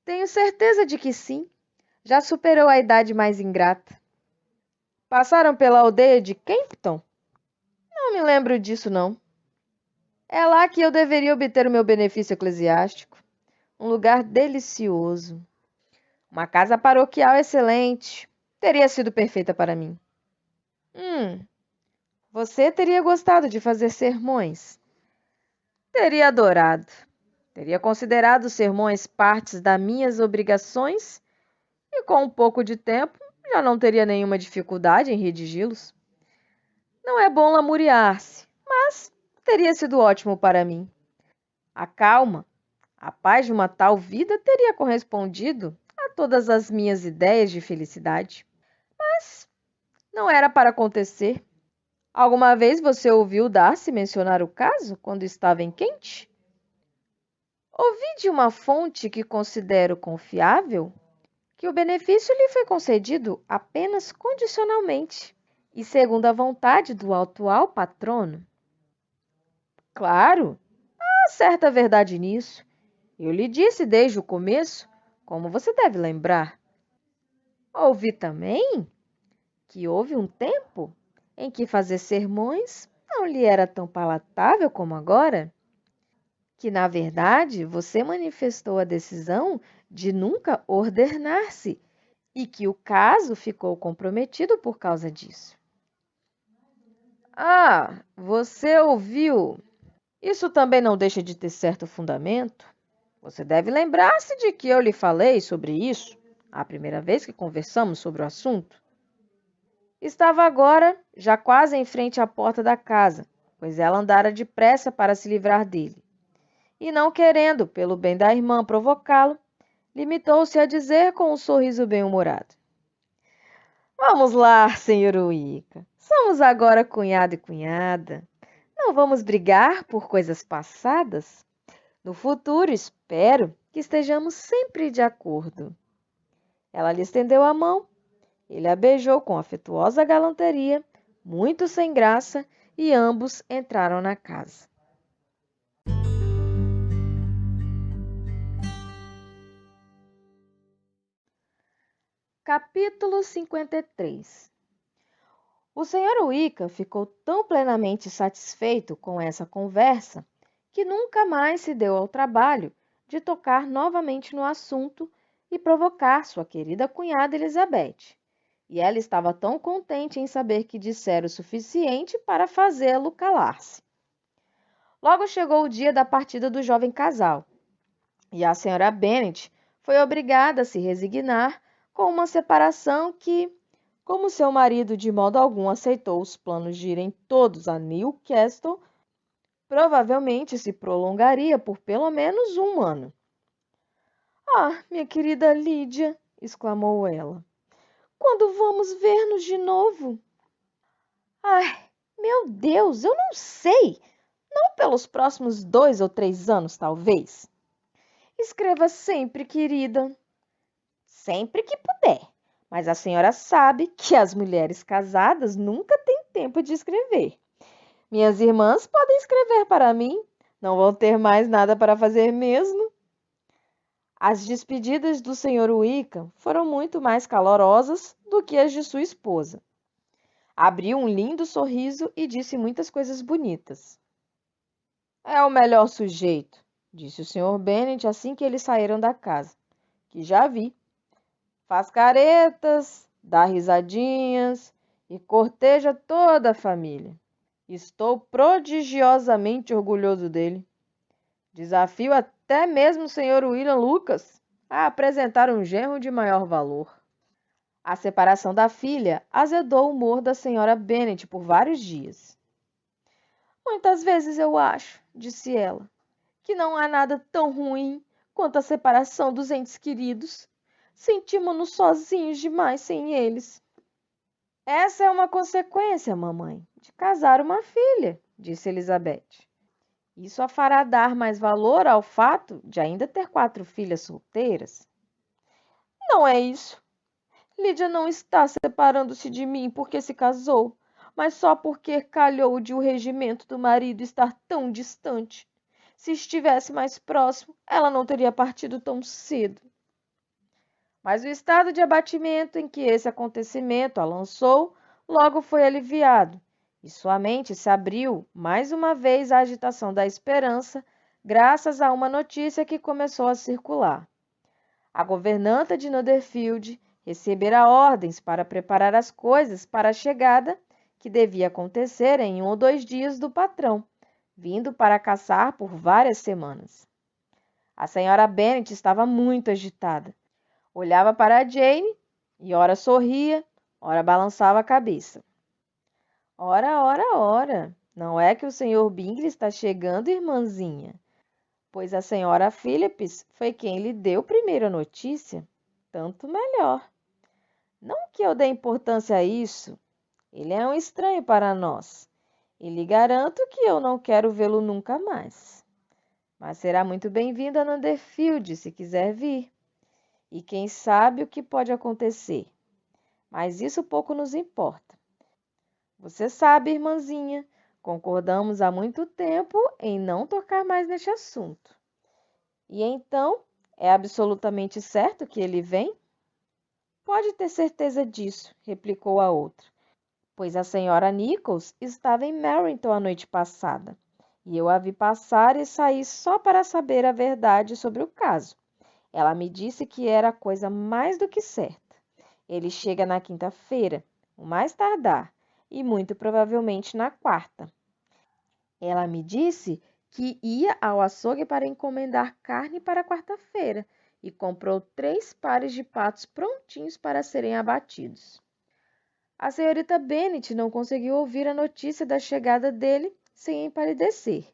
Tenho certeza de que sim. Já superou a idade mais ingrata. Passaram pela aldeia de Kempton? Não me lembro disso, não. É lá que eu deveria obter o meu benefício eclesiástico. Um lugar delicioso. Uma casa paroquial excelente. Teria sido perfeita para mim. Você teria gostado de fazer sermões? Teria adorado. Teria considerado os sermões partes das minhas obrigações e, com um pouco de tempo, já não teria nenhuma dificuldade em redigi-los. Não é bom lamuriar-se, mas teria sido ótimo para mim. A calma, a paz de uma tal vida teria correspondido a todas as minhas ideias de felicidade. Mas não era para acontecer. Alguma vez você ouviu Darcy mencionar o caso quando estava em Kent? Ouvi de uma fonte que considero confiável que o benefício lhe foi concedido apenas condicionalmente e segundo a vontade do atual patrono. Claro, há certa verdade nisso. Eu lhe disse desde o começo, como você deve lembrar. Ouvi também que houve um tempo em que fazer sermões não lhe era tão palatável como agora, que, na verdade, você manifestou a decisão de nunca ordenar-se e que o caso ficou comprometido por causa disso. Ah, você ouviu? Isso também não deixa de ter certo fundamento. Você deve lembrar-se de que eu lhe falei sobre isso a primeira vez que conversamos sobre o assunto. Estava agora já quase em frente à porta da casa, pois ela andara depressa para se livrar dele. E não querendo, pelo bem da irmã, provocá-lo, limitou-se a dizer com um sorriso bem-humorado: Vamos lá, senhor Wickham. Somos agora cunhado e cunhada. Não vamos brigar por coisas passadas? No futuro, espero que estejamos sempre de acordo. Ela lhe estendeu a mão. Ele a beijou com afetuosa galanteria, muito sem graça, e ambos entraram na casa. Capítulo 53. O Sr. Wickham ficou tão plenamente satisfeito com essa conversa que nunca mais se deu ao trabalho de tocar novamente no assunto e provocar sua querida cunhada Elizabeth. E ela estava tão contente em saber que dissera o suficiente para fazê-lo calar-se. Logo chegou o dia da partida do jovem casal, e a senhora Bennet foi obrigada a se resignar com uma separação que, como seu marido de modo algum aceitou os planos de irem todos a Newcastle, provavelmente se prolongaria por pelo menos 1 ano. Ah, minha querida Lídia, exclamou ela, quando vamos ver-nos de novo? Ai, meu Deus, eu não sei. Não pelos próximos 2 ou 3 anos, talvez. Escreva sempre, querida. Sempre que puder. Mas a senhora sabe que as mulheres casadas nunca têm tempo de escrever. Minhas irmãs podem escrever para mim. Não vão ter mais nada para fazer mesmo. As despedidas do Sr. Wickham foram muito mais calorosas do que as de sua esposa. Abriu um lindo sorriso e disse muitas coisas bonitas. É o melhor sujeito, disse o Sr. Bennet assim que eles saíram da casa, que já vi. Faz caretas, dá risadinhas e corteja toda a família. Estou prodigiosamente orgulhoso dele. Desafio até mesmo o Sr. William Lucas a apresentar um genro de maior valor. A separação da filha azedou o humor da senhora Bennet por vários dias. Muitas vezes eu acho, disse ela, que não há nada tão ruim quanto a separação dos entes queridos. Sentimos-nos sozinhos demais sem eles. Essa é uma consequência, mamãe, de casar uma filha, disse Elizabeth. Isso a fará dar mais valor ao fato de ainda ter 4 filhas solteiras. Não é isso. Lídia não está separando-se de mim porque se casou, mas só porque calhou de o regimento do marido estar tão distante. Se estivesse mais próximo, ela não teria partido tão cedo. Mas o estado de abatimento em que esse acontecimento a lançou logo foi aliviado, e sua mente se abriu mais uma vez à agitação da esperança, graças a uma notícia que começou a circular. A governanta de Netherfield recebera ordens para preparar as coisas para a chegada, que devia acontecer em 1 ou 2 dias do patrão, vindo para caçar por várias semanas. A senhora Bennet estava muito agitada. Olhava para Jane e ora sorria, ora balançava a cabeça. Ora, não é que o Sr. Bingley está chegando, irmãzinha? Pois a senhora Phillips foi quem lhe deu primeiro a notícia. Tanto melhor. Não que eu dê importância a isso. Ele é um estranho para nós. E lhe garanto que eu não quero vê-lo nunca mais. Mas será muito bem-vindo a Netherfield, se quiser vir. E quem sabe o que pode acontecer. Mas isso pouco nos importa. Você sabe, irmãzinha, concordamos há muito tempo em não tocar mais neste assunto. E então, é absolutamente certo que ele vem? Pode ter certeza disso, replicou a outra, pois a senhora Nichols estava em Meryton a noite passada, e eu a vi passar e sair só para saber a verdade sobre o caso. Ela me disse que era coisa mais do que certa. Ele chega na quinta-feira, o mais tardar, e muito provavelmente na quarta. Ela me disse que ia ao açougue para encomendar carne para quarta-feira e comprou 3 pares de patos prontinhos para serem abatidos. A senhorita Bennet não conseguiu ouvir a notícia da chegada dele sem empalidecer.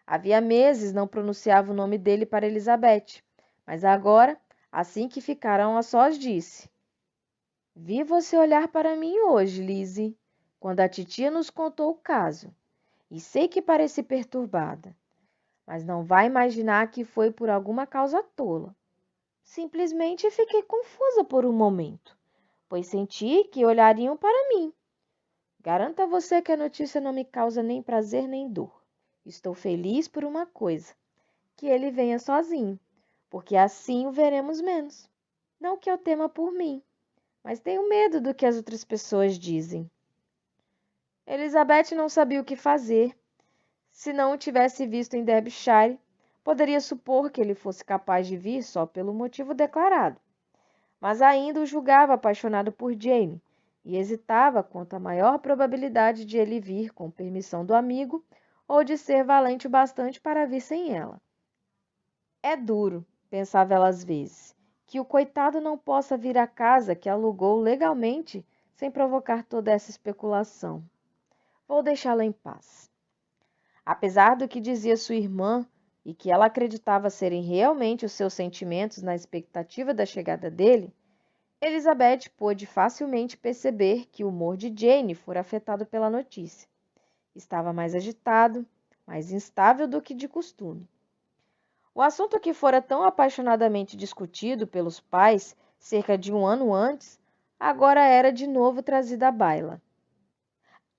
Havia meses não pronunciava o nome dele para Elizabeth, mas agora, assim que ficaram a sós, disse: Vi você olhar para mim hoje, Lizzie, quando a titia nos contou o caso, e sei que pareci perturbada, mas não vai imaginar que foi por alguma causa tola. Simplesmente fiquei confusa por um momento, pois senti que olhariam para mim. Garanto a você que a notícia não me causa nem prazer nem dor. Estou feliz por uma coisa, que ele venha sozinho, porque assim o veremos menos. Não que eu tema por mim, mas tenho medo do que as outras pessoas dizem. Elizabeth não sabia o que fazer. Se não o tivesse visto em Derbyshire, poderia supor que ele fosse capaz de vir só pelo motivo declarado. Mas ainda o julgava apaixonado por Jane e hesitava quanto à maior probabilidade de ele vir com permissão do amigo ou de ser valente o bastante para vir sem ela. É duro, pensava ela às vezes, que o coitado não possa vir à casa que alugou legalmente sem provocar toda essa especulação. Vou deixá-la em paz. Apesar do que dizia sua irmã e que ela acreditava serem realmente os seus sentimentos na expectativa da chegada dele, Elizabeth pôde facilmente perceber que o humor de Jane fora afetado pela notícia. Estava mais agitado, mais instável do que de costume. O assunto que fora tão apaixonadamente discutido pelos pais cerca de 1 ano antes, agora era de novo trazido à baila.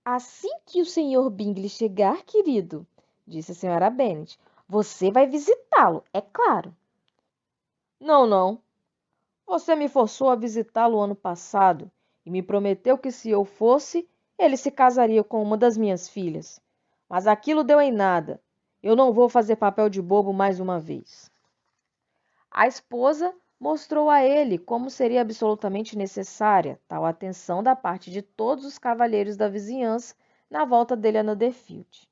Assim que o Sr. Bingley chegar, querido, disse a senhora Bennet, você vai visitá-lo, é claro. Não. Você me forçou a visitá-lo ano passado e me prometeu que se eu fosse, ele se casaria com uma das minhas filhas. Mas aquilo deu em nada. Eu não vou fazer papel de bobo mais uma vez. A esposa mostrou a ele como seria absolutamente necessária tal atenção da parte de todos os cavalheiros da vizinhança na volta dele a Netherfield.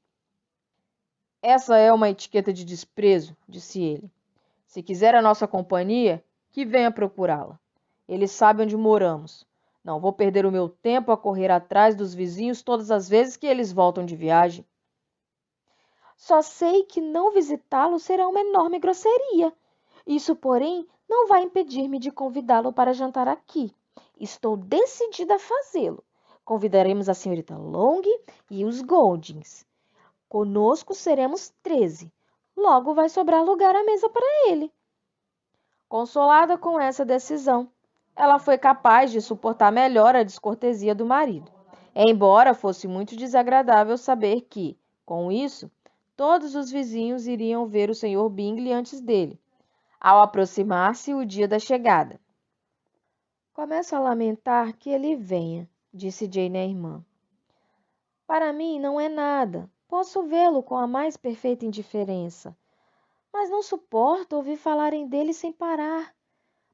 Essa é uma etiqueta de desprezo, disse ele. Se quiser a nossa companhia, que venha procurá-la. Ele sabe onde moramos. Não vou perder o meu tempo a correr atrás dos vizinhos todas as vezes que eles voltam de viagem. Só sei que não visitá-lo será uma enorme grosseria. Isso, porém, não vai impedir-me de convidá-lo para jantar aqui. Estou decidida a fazê-lo. Convidaremos a senhorita Long e os Goldings. Conosco seremos 13. Logo vai sobrar lugar à mesa para ele. Consolada com essa decisão, ela foi capaz de suportar melhor a descortesia do marido, embora fosse muito desagradável saber que, com isso, todos os vizinhos iriam ver o Sr. Bingley antes dele, ao aproximar-se o dia da chegada. Começo a lamentar que ele venha, disse Jane à irmã. Para mim não é nada. Posso vê-lo com a mais perfeita indiferença. Mas não suporto ouvir falarem dele sem parar.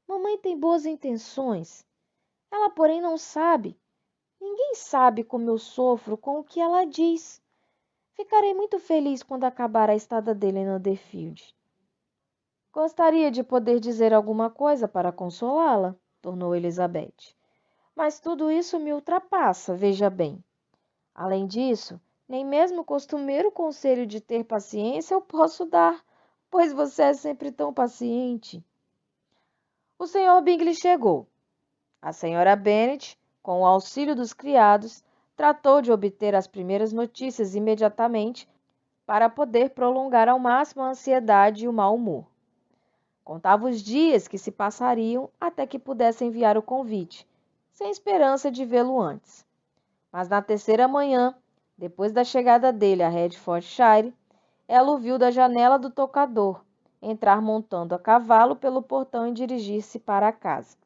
Mamãe tem boas intenções. Ela, porém, não sabe. Ninguém sabe como eu sofro com o que ela diz. Ficarei muito feliz quando acabar a estada dele em Netherfield. Gostaria de poder dizer alguma coisa para consolá-la, tornou Elizabeth. Mas tudo isso me ultrapassa, veja bem. Além disso, nem mesmo o costumeiro conselho de ter paciência eu posso dar, pois você é sempre tão paciente. O Sr. Bingley chegou. A Sra. Bennet, com o auxílio dos criados, tratou de obter as primeiras notícias imediatamente para poder prolongar ao máximo a ansiedade e o mau humor. Contava os dias que se passariam até que pudesse enviar o convite, sem esperança de vê-lo antes. Mas na terceira manhã, depois da chegada dele a Hertfordshire, ela o viu da janela do toucador, entrar montando a cavalo pelo portão e dirigir-se para a casa.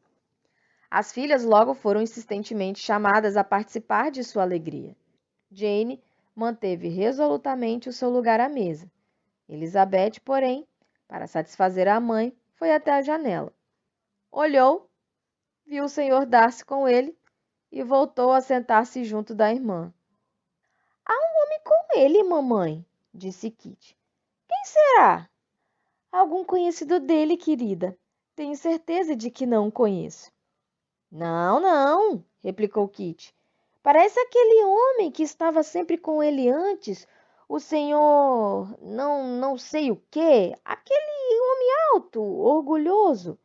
As filhas logo foram insistentemente chamadas a participar de sua alegria. Jane manteve resolutamente o seu lugar à mesa. Elizabeth, porém, para satisfazer a mãe, foi até a janela. Olhou, viu o Sr. Darcy com ele e voltou a sentar-se junto da irmã. Há um homem com ele, mamãe, disse Kitty. Quem será? Algum conhecido dele, querida. Tenho certeza de que não o conheço. Não, não, replicou Kitty. Parece aquele homem que estava sempre com ele antes, o senhor não sei o quê, aquele homem alto, orgulhoso.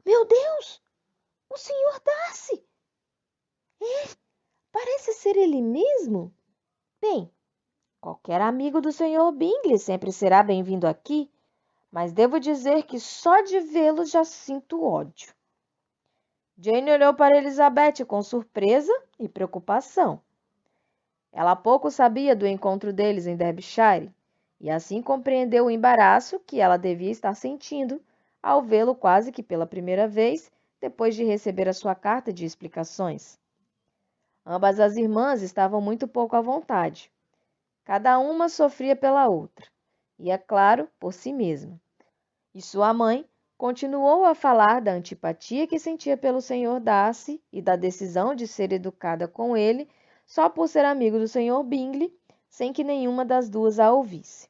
Meu Deus! O senhor Darcy! Parece ser ele mesmo. Bem, qualquer amigo do Sr. Bingley sempre será bem-vindo aqui, mas devo dizer que só de vê-lo já sinto ódio. Jane olhou para Elizabeth com surpresa e preocupação. Ela pouco sabia do encontro deles em Derbyshire, e assim compreendeu o embaraço que ela devia estar sentindo ao vê-lo quase que pela primeira vez depois de receber a sua carta de explicações. Ambas as irmãs estavam muito pouco à vontade. Cada uma sofria pela outra, e, é claro, por si mesma. E sua mãe continuou a falar da antipatia que sentia pelo Sr. Darcy e da decisão de ser educada com ele só por ser amigo do Sr. Bingley, sem que nenhuma das duas a ouvisse.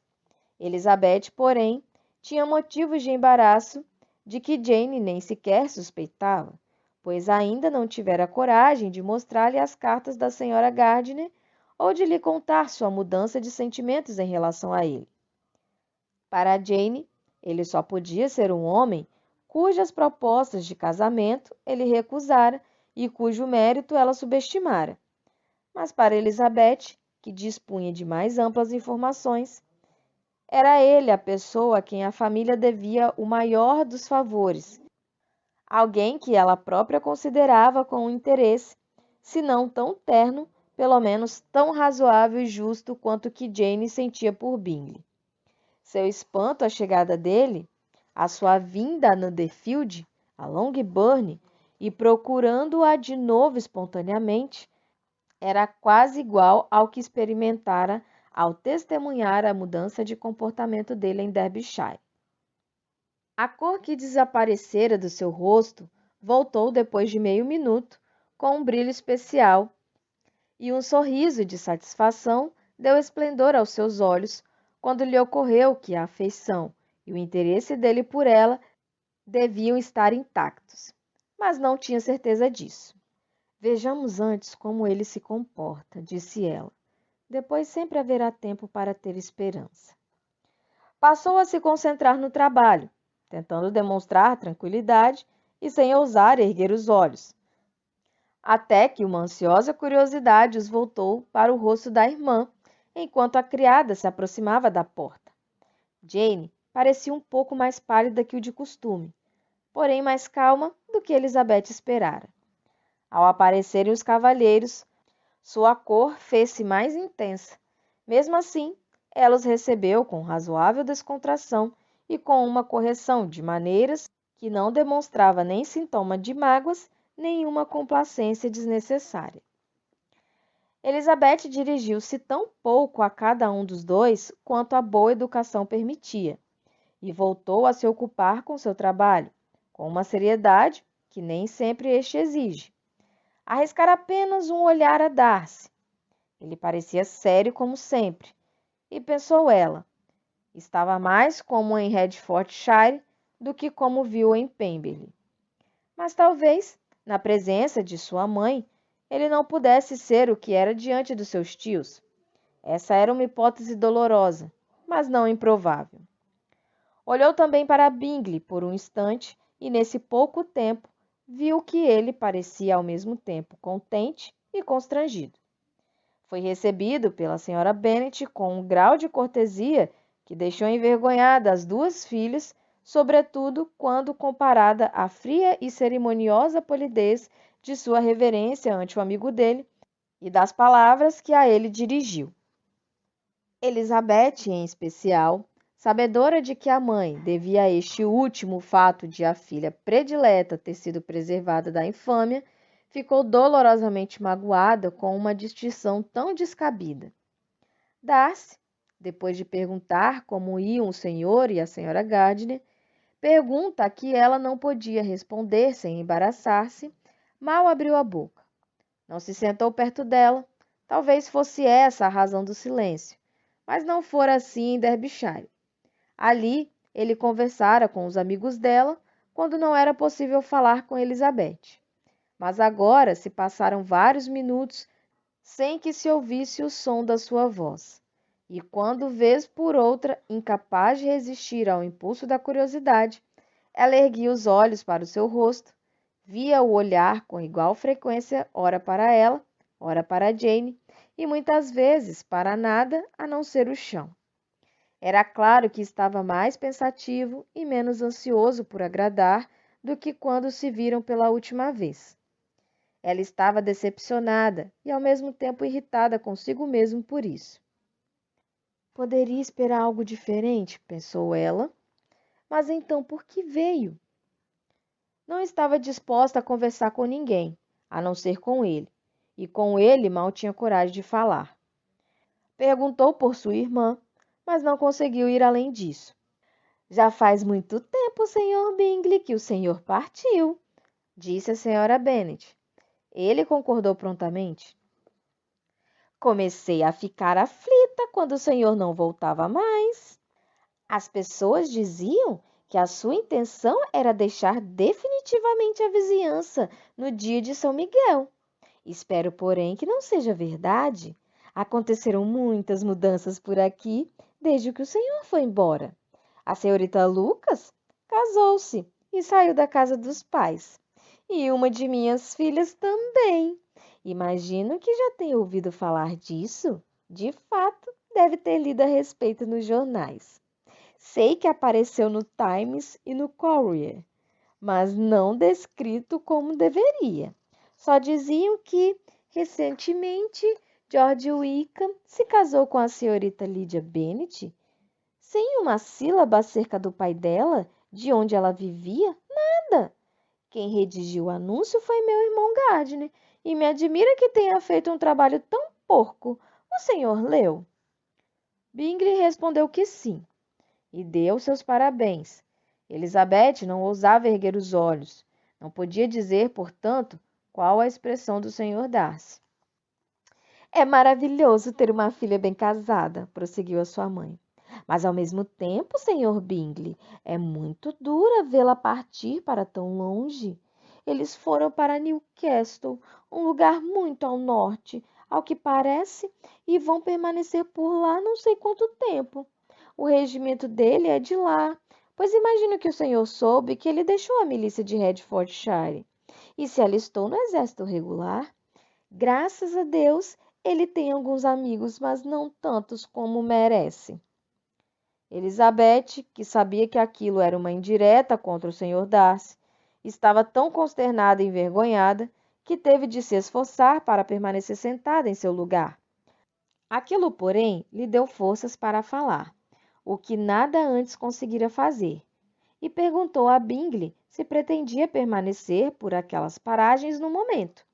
Elizabeth, porém, tinha motivos de embaraço de que Jane nem sequer suspeitava, pois ainda não tivera coragem de mostrar-lhe as cartas da Sra. Gardiner ou de lhe contar sua mudança de sentimentos em relação a ele. Para Jane, ele só podia ser um homem cujas propostas de casamento ele recusara e cujo mérito ela subestimara. Mas para Elizabeth, que dispunha de mais amplas informações, era ele a pessoa a quem a família devia o maior dos favores, alguém que ela própria considerava com interesse, se não tão terno, pelo menos tão razoável e justo quanto que Jane sentia por Bingley. Seu espanto à chegada dele, a sua vinda a Netherfield, a Longbourn, e procurando-a de novo espontaneamente, era quase igual ao que experimentara ao testemunhar a mudança de comportamento dele em Derbyshire. A cor que desaparecera do seu rosto voltou depois de meio minuto, com um brilho especial, e um sorriso de satisfação deu esplendor aos seus olhos quando lhe ocorreu que a afeição e o interesse dele por ela deviam estar intactos. mas não tinha certeza disso. Vejamos antes como ele se comporta, disse ela. Depois sempre haverá tempo para ter esperança. Passou a se concentrar no trabalho, tentando demonstrar tranquilidade e sem ousar erguer os olhos, até que uma ansiosa curiosidade os voltou para o rosto da irmã, enquanto a criada se aproximava da porta. Jane parecia um pouco mais pálida que o de costume, porém mais calma do que Elizabeth esperara. Ao aparecerem os cavalheiros, sua cor fez-se mais intensa. Mesmo assim, ela os recebeu com razoável descontração e com uma correção de maneiras que não demonstrava nem sintoma de mágoas, nenhuma complacência desnecessária. Elizabeth dirigiu-se tão pouco a cada um dos dois quanto a boa educação permitia, e voltou a se ocupar com seu trabalho, com uma seriedade que nem sempre este exige. Arriscar apenas um olhar a Darcy. Ele parecia sério como sempre, e pensou ela, estava mais como em Hertfordshire do que como viu em Pemberley. Mas talvez, na presença de sua mãe, ele não pudesse ser o que era diante dos seus tios. Essa era uma hipótese dolorosa, mas não improvável. Olhou também para Bingley por um instante e, nesse pouco tempo, viu que ele parecia ao mesmo tempo contente e constrangido. Foi recebido pela senhora Bennet com um grau de cortesia que deixou envergonhada as duas filhas, sobretudo quando comparada à fria e cerimoniosa polidez de sua reverência ante o amigo dele e das palavras que a ele dirigiu. Elizabeth, em especial, sabedora de que a mãe devia a este último fato de a filha predileta ter sido preservada da infâmia, ficou dolorosamente magoada com uma distinção tão descabida. Darcy, depois de perguntar como iam o senhor e a senhora Gardiner, pergunta a que ela não podia responder sem embaraçar-se, mal abriu a boca. Não se sentou perto dela, talvez fosse essa a razão do silêncio, mas não fora assim em Derbyshire. Ali, ele conversara com os amigos dela, quando não era possível falar com Elizabeth. Mas agora se passaram vários minutos sem que se ouvisse o som da sua voz. E quando, vez por outra, incapaz de resistir ao impulso da curiosidade, ela erguia os olhos para o seu rosto, via-o olhar com igual frequência ora para ela, ora para Jane, e muitas vezes para nada a não ser o chão. Era claro que estava mais pensativo e menos ansioso por agradar do que quando se viram pela última vez. Ela estava decepcionada e ao mesmo tempo irritada consigo mesmo por isso. Poderia esperar algo diferente, pensou ela, mas então por que veio? Não estava disposta a conversar com ninguém, a não ser com ele, e com ele mal tinha coragem de falar. Perguntou por sua irmã, mas não conseguiu ir além disso. Já faz muito tempo, Sr. Bingley, que o senhor partiu, disse a senhora Bennet. Ele concordou prontamente. Comecei a ficar aflita quando o senhor não voltava mais. As pessoas diziam que a sua intenção era deixar definitivamente a vizinhança no dia de São Miguel. Espero, porém, que não seja verdade. Aconteceram muitas mudanças por aqui desde que o senhor foi embora. A senhorita Lucas casou-se e saiu da casa dos pais. E uma de minhas filhas também. Imagino que já tenha ouvido falar disso. De fato, deve ter lido a respeito nos jornais. Sei que apareceu no Times e no Courier, mas não descrito como deveria. Só diziam que, recentemente, George Wickham se casou com a senhorita Lydia Bennet, sem uma sílaba acerca do pai dela, de onde ela vivia, nada. Quem redigiu o anúncio foi meu irmão Gardiner, e me admira que tenha feito um trabalho tão porco. O senhor leu? Bingley respondeu que sim, e deu seus parabéns. Elizabeth não ousava erguer os olhos. Não podia dizer, portanto, qual a expressão do Sr. Darcy. É maravilhoso ter uma filha bem casada, prosseguiu a sua mãe. Mas, ao mesmo tempo, Sr. Bingley, é muito dura vê-la partir para tão longe. Eles foram para Newcastle, um lugar muito ao norte, ao que parece, e vão permanecer por lá não sei quanto tempo. O regimento dele é de lá, pois imagino que o senhor soube que ele deixou a milícia de Hertfordshire e se alistou no exército regular. Graças a Deus, ele tem alguns amigos, mas não tantos como merece. Elizabeth, que sabia que aquilo era uma indireta contra o Sr. Darcy, estava tão consternada e envergonhada que teve de se esforçar para permanecer sentada em seu lugar. Aquilo, porém, lhe deu forças para falar, o que nada antes conseguira fazer, e perguntou a Bingley se pretendia permanecer por aquelas paragens no momento.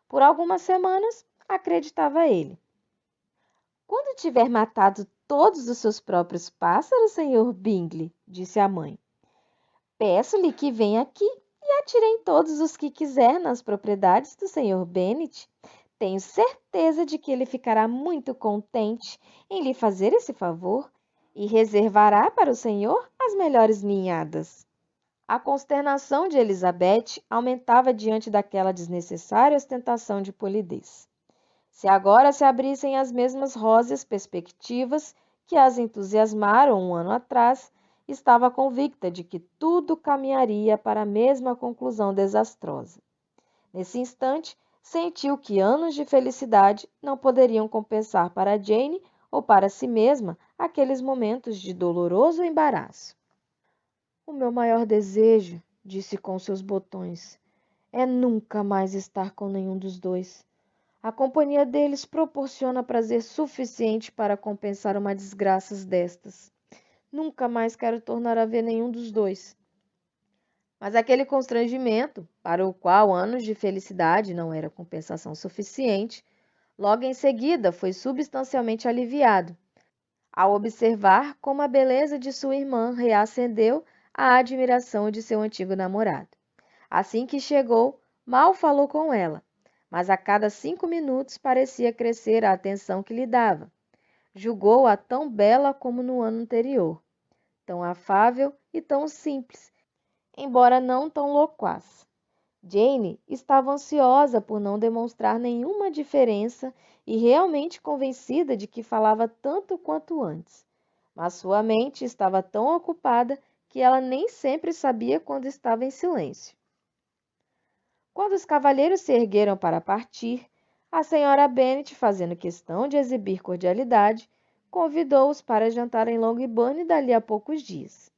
Por algumas semanas, acreditava ele. Quando tiver matado todos os seus próprios pássaros, Sr. Bingley, disse a mãe, peço-lhe que venha aqui e atire em todos os que quiser nas propriedades do Sr. Bennet. Tenho certeza de que ele ficará muito contente em lhe fazer esse favor e reservará para o senhor as melhores ninhadas. A consternação de Elizabeth aumentava diante daquela desnecessária ostentação de polidez. Se agora se abrissem as mesmas róseas perspectivas que as entusiasmaram um ano atrás, estava convicta de que tudo caminharia para a mesma conclusão desastrosa. Nesse instante, sentiu que anos de felicidade não poderiam compensar para Jane ou para si mesma aqueles momentos de doloroso embaraço. O meu maior desejo, disse com seus botões, é nunca mais estar com nenhum dos dois. A companhia deles proporciona prazer suficiente para compensar uma desgraça destas. Nunca mais quero tornar a ver nenhum dos dois. Mas aquele constrangimento, para o qual anos de felicidade não era compensação suficiente, logo em seguida foi substancialmente aliviado, ao observar como a beleza de sua irmã reacendeu a admiração de seu antigo namorado. Assim que chegou, mal falou com ela, mas a cada 5 minutos parecia crescer a atenção que lhe dava. Julgou-a tão bela como no ano anterior, tão afável e tão simples, embora não tão loquaz. Jane estava ansiosa por não demonstrar nenhuma diferença e realmente convencida de que falava tanto quanto antes. Mas sua mente estava tão ocupada que ela nem sempre sabia quando estava em silêncio. Quando os cavalheiros se ergueram para partir, a senhora Bennet, fazendo questão de exibir cordialidade, convidou-os para jantar em Longbourn dali a poucos dias.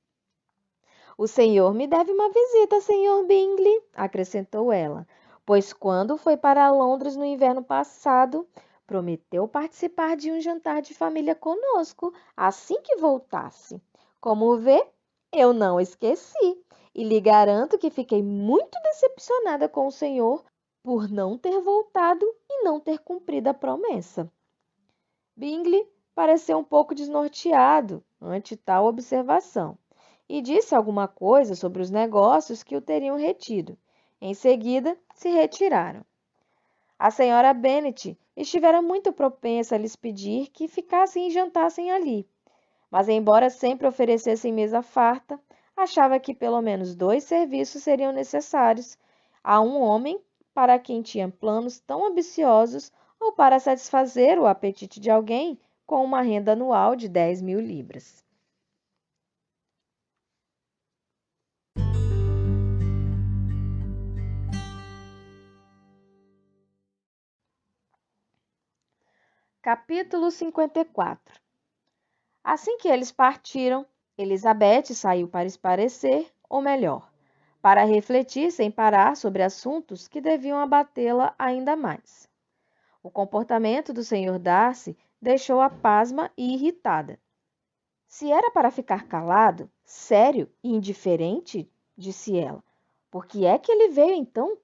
O senhor me deve uma visita, Sr. Bingley, acrescentou ela, pois quando foi para Londres no inverno passado, prometeu participar de um jantar de família conosco assim que voltasse. Como vê, eu não esqueci e lhe garanto que fiquei muito decepcionada com o senhor por não ter voltado e não ter cumprido a promessa. Bingley pareceu um pouco desnorteado ante tal observação e disse alguma coisa sobre os negócios que o teriam retido. Em seguida, se retiraram. A senhora Bennet estivera muito propensa a lhes pedir que ficassem e jantassem ali, mas embora sempre oferecessem mesa farta, achava que pelo menos 2 serviços seriam necessários a um homem para quem tinha planos tão ambiciosos ou para satisfazer o apetite de alguém com uma renda anual de 10.000 libras. Capítulo 54. Assim que eles partiram, Elizabeth saiu para espairecer, ou melhor, para refletir sem parar sobre assuntos que deviam abatê-la ainda mais. O comportamento do Sr. Darcy deixou-a pasma e irritada. Se era para ficar calado, sério e indiferente, disse ela, por que é que ele veio então?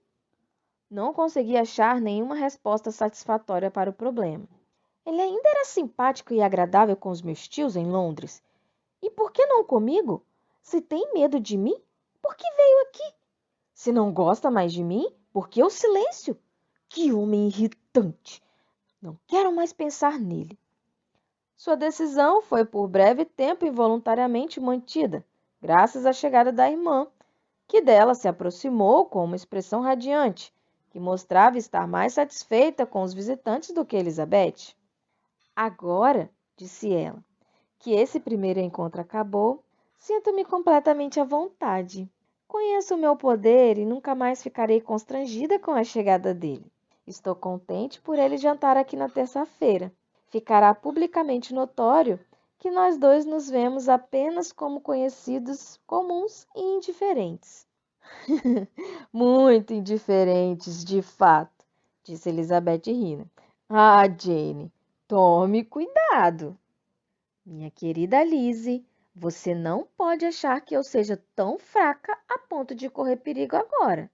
Não conseguia achar nenhuma resposta satisfatória para o problema. Ele ainda era simpático e agradável com os meus tios em Londres. E por que não comigo? Se tem medo de mim, por que veio aqui? Se não gosta mais de mim, por que o silêncio? Que homem irritante! Não quero mais pensar nele. Sua decisão foi por breve tempo involuntariamente mantida, graças à chegada da irmã, que dela se aproximou com uma expressão radiante, que mostrava estar mais satisfeita com os visitantes do que Elizabeth. Agora, disse ela, que esse primeiro encontro acabou, sinto-me completamente à vontade. Conheço o meu poder e nunca mais ficarei constrangida com a chegada dele. Estou contente por ele jantar aqui na terça-feira. Ficará publicamente notório que nós dois nos vemos apenas como conhecidos comuns e indiferentes. Muito indiferentes, de fato, disse Elizabeth rindo. Ah, Jane, tome cuidado. Minha querida Lizzie, você não pode achar que eu seja tão fraca a ponto de correr perigo agora.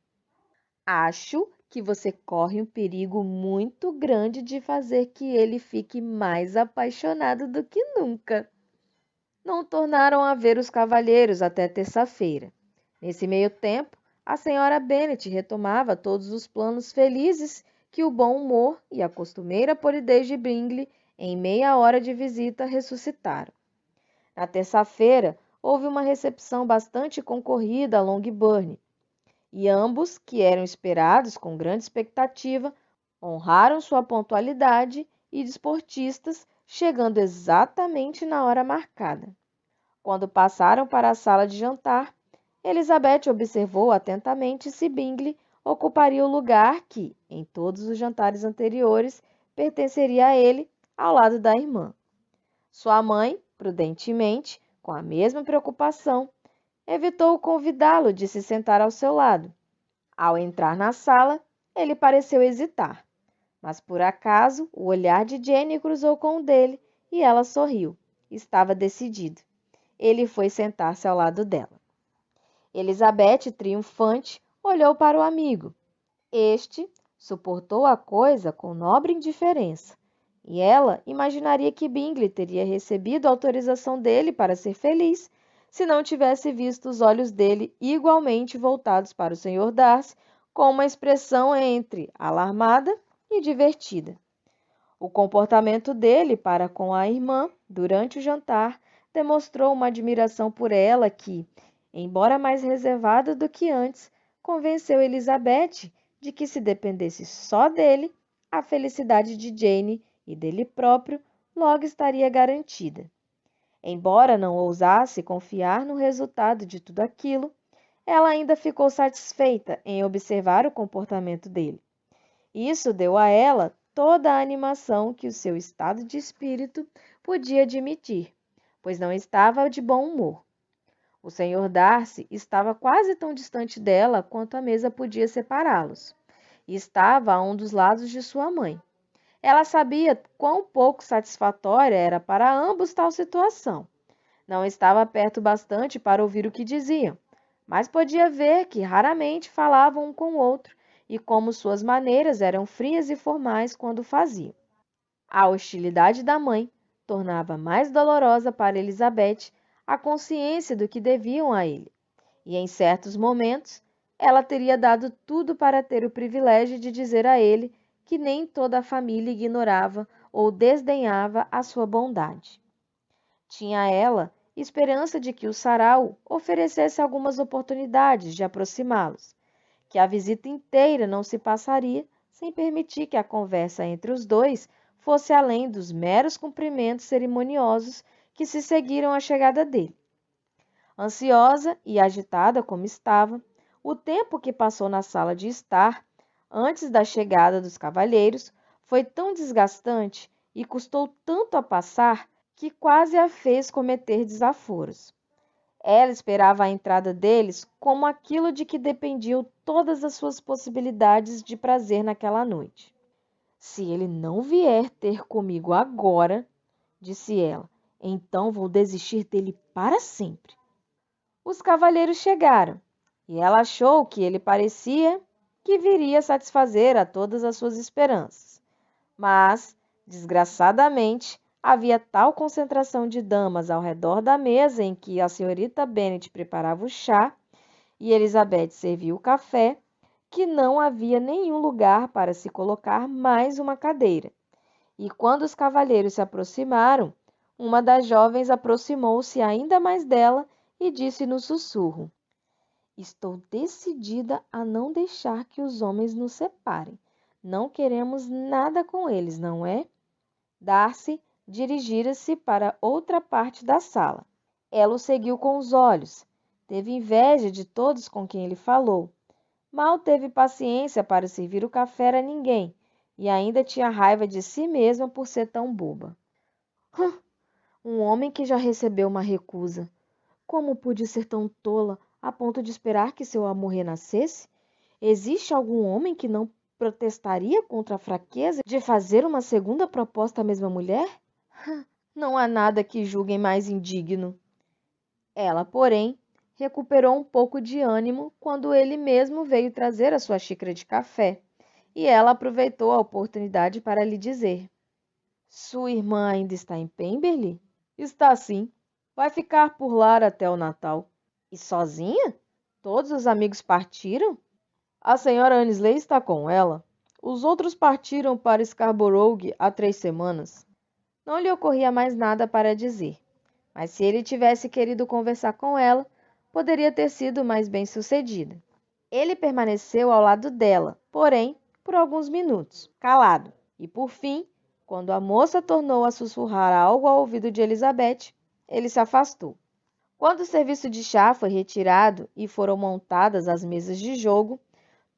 Acho que você corre um perigo muito grande de fazer que ele fique mais apaixonado do que nunca. Não tornaram a ver os cavalheiros até terça-feira. Nesse meio tempo, a senhora Bennet retomava todos os planos felizes que o bom humor e a costumeira polidez de Bingley, em meia hora de visita, ressuscitaram. Na terça-feira, houve uma recepção bastante concorrida a Longbourn, e ambos, que eram esperados com grande expectativa, honraram sua pontualidade e desportistas, chegando exatamente na hora marcada. Quando passaram para a sala de jantar, Elizabeth observou atentamente se Bingley ocuparia o lugar que, em todos os jantares anteriores, pertenceria a ele, ao lado da irmã. Sua mãe, prudentemente, com a mesma preocupação, evitou convidá-lo de se sentar ao seu lado. Ao entrar na sala, ele pareceu hesitar, mas por acaso o olhar de Jane cruzou com o dele e ela sorriu. Estava decidido. Ele foi sentar-se ao lado dela. Elizabeth, triunfante, olhou para o amigo. Este suportou a coisa com nobre indiferença, e ela imaginaria que Bingley teria recebido autorização dele para ser feliz, se não tivesse visto os olhos dele igualmente voltados para o Sr. Darcy, com uma expressão entre alarmada e divertida. O comportamento dele para com a irmã, durante o jantar, demonstrou uma admiração por ela que, embora mais reservada do que antes, convenceu Elizabeth de que, se dependesse só dele, a felicidade de Jane e dele próprio logo estaria garantida. Embora não ousasse confiar no resultado de tudo aquilo, ela ainda ficou satisfeita em observar o comportamento dele. Isso deu a ela toda a animação que o seu estado de espírito podia admitir, pois não estava de bom humor. O Sr. Darcy estava quase tão distante dela quanto a mesa podia separá-los, e estava a um dos lados de sua mãe. Ela sabia quão pouco satisfatória era para ambos tal situação. Não estava perto bastante para ouvir o que diziam, mas podia ver que raramente falavam um com o outro e como suas maneiras eram frias e formais quando faziam. A hostilidade da mãe tornava mais dolorosa para Elizabeth a consciência do que deviam a ele, e em certos momentos ela teria dado tudo para ter o privilégio de dizer a ele que nem toda a família ignorava ou desdenhava a sua bondade. Tinha ela esperança de que o sarau oferecesse algumas oportunidades de aproximá-los, que a visita inteira não se passaria sem permitir que a conversa entre os dois fosse além dos meros cumprimentos cerimoniosos que se seguiram à chegada dele. Ansiosa e agitada como estava, o tempo que passou na sala de estar, antes da chegada dos cavalheiros, foi tão desgastante e custou tanto a passar que quase a fez cometer desaforos. Ela esperava a entrada deles como aquilo de que dependiam todas as suas possibilidades de prazer naquela noite. Se ele não vier ter comigo agora, disse ela, então vou desistir dele para sempre. Os cavalheiros chegaram, e ela achou que ele parecia que viria satisfazer a todas as suas esperanças. Mas, desgraçadamente, havia tal concentração de damas ao redor da mesa em que a senhorita Bennet preparava o chá e Elizabeth servia o café, que não havia nenhum lugar para se colocar mais uma cadeira. E quando os cavalheiros se aproximaram, uma das jovens aproximou-se ainda mais dela e disse no sussurro: Estou decidida a não deixar que os homens nos separem. Não queremos nada com eles, não é? Darcy dirigira-se para outra parte da sala. Ela o seguiu com os olhos. Teve inveja de todos com quem ele falou. Mal teve paciência para servir o café a ninguém e ainda tinha raiva de si mesma por ser tão boba. Um homem que já recebeu uma recusa. Como pude ser tão tola a ponto de esperar que seu amor renascesse? Existe algum homem que não protestaria contra a fraqueza de fazer uma segunda proposta à mesma mulher? Não há nada que julguem mais indigno. Ela, porém, recuperou um pouco de ânimo quando ele mesmo veio trazer a sua xícara de café, e ela aproveitou a oportunidade para lhe dizer: Sua irmã ainda está em Pemberley? Está sim. Vai ficar por lá até o Natal. E sozinha? Todos os amigos partiram? A senhora Annesley está com ela. Os outros partiram para Scarborough há 3 semanas. Não lhe ocorria mais nada para dizer, mas se ele tivesse querido conversar com ela, poderia ter sido mais bem-sucedida. Ele permaneceu ao lado dela, porém, por alguns minutos, calado, e por fim, quando a moça tornou a sussurrar algo ao ouvido de Elizabeth, ele se afastou. Quando o serviço de chá foi retirado e foram montadas as mesas de jogo,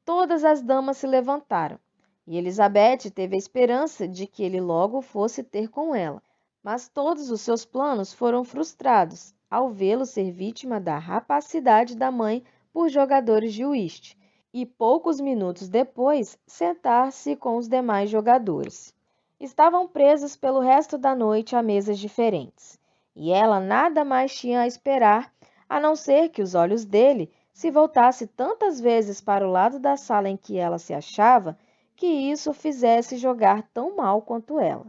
todas as damas se levantaram, e Elizabeth teve a esperança de que ele logo fosse ter com ela. Mas todos os seus planos foram frustrados ao vê-lo ser vítima da rapacidade da mãe por jogadores de whist, e poucos minutos depois sentar-se com os demais jogadores. Estavam presos pelo resto da noite a mesas diferentes, e ela nada mais tinha a esperar, a não ser que os olhos dele se voltasse tantas vezes para o lado da sala em que ela se achava, que isso o fizesse jogar tão mal quanto ela.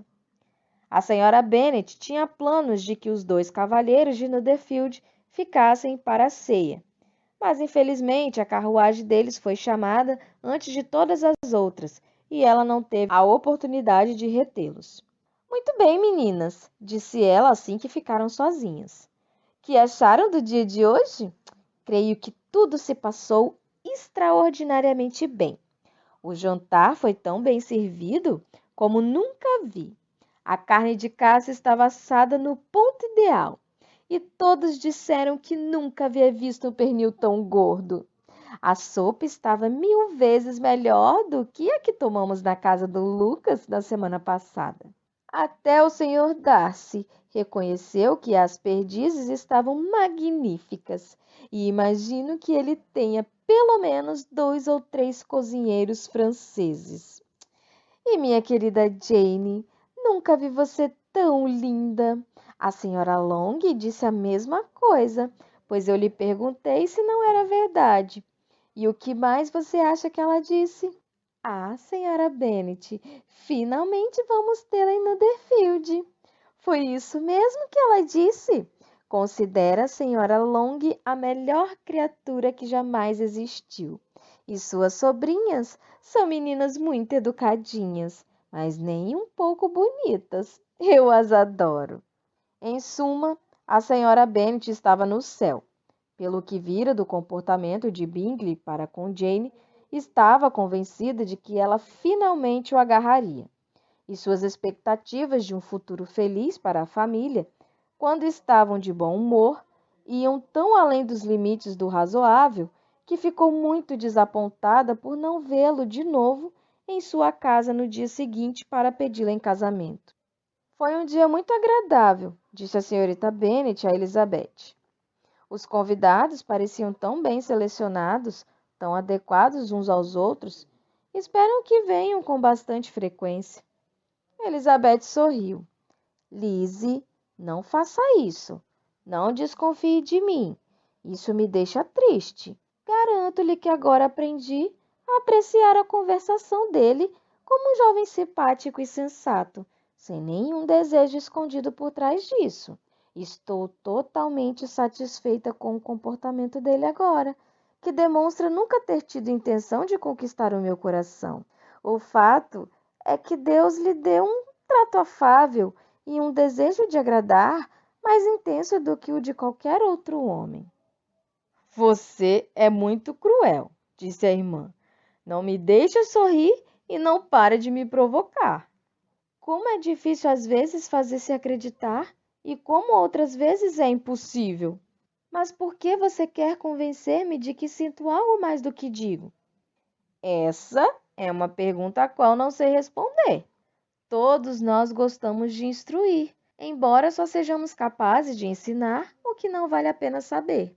A senhora Bennet tinha planos de que os 2 cavalheiros de Netherfield ficassem para a ceia, mas infelizmente a carruagem deles foi chamada antes de todas as outras e ela não teve a oportunidade de retê-los. Muito bem, meninas, disse ela assim que ficaram sozinhas. Que acharam do dia de hoje? Creio que tudo se passou extraordinariamente bem. O jantar foi tão bem servido como nunca vi. A carne de caça estava assada no ponto ideal, e todos disseram que nunca havia visto um pernil tão gordo. A sopa estava 1000 vezes melhor do que a que tomamos na casa do Lucas na semana passada. Até o Sr. Darcy reconheceu que as perdizes estavam magníficas, e imagino que ele tenha pelo menos 2 ou 3 cozinheiros franceses. E minha querida Jane, nunca vi você tão linda. A senhora Long disse a mesma coisa, pois eu lhe perguntei se não era verdade. E o que mais você acha que ela disse? Ah, senhora Bennet, finalmente vamos tê-la em Netherfield. Foi isso mesmo que ela disse. Considera a senhora Long a melhor criatura que jamais existiu. E suas sobrinhas são meninas muito educadinhas, mas nem um pouco bonitas. Eu as adoro. Em suma, a senhora Bennet estava no céu. Pelo que vira do comportamento de Bingley para com Jane, estava convencida de que ela finalmente o agarraria. E suas expectativas de um futuro feliz para a família, quando estavam de bom humor, iam tão além dos limites do razoável que ficou muito desapontada por não vê-lo de novo em sua casa no dia seguinte para pedi-la em casamento. Foi um dia muito agradável, disse a senhorita Bennet a Elizabeth. Os convidados pareciam tão bem selecionados, tão adequados uns aos outros. Espero que venham com bastante frequência. Elizabeth sorriu. Lizzie, não faça isso. Não desconfie de mim. Isso me deixa triste. Garanto-lhe que agora aprendi a apreciar a conversação dele como um jovem simpático e sensato, sem nenhum desejo escondido por trás disso. Estou totalmente satisfeita com o comportamento dele agora, que demonstra nunca ter tido intenção de conquistar o meu coração. O fato é que Deus lhe deu um trato afável e um desejo de agradar mais intenso do que o de qualquer outro homem. Você é muito cruel, disse a irmã. Não me deixa sorrir e não para de me provocar. Como é difícil às vezes fazer-se acreditar e como outras vezes é impossível. Mas por que você quer convencer-me de que sinto algo mais do que digo? Essa é uma pergunta a qual não sei responder. Todos nós gostamos de instruir, embora só sejamos capazes de ensinar o que não vale a pena saber.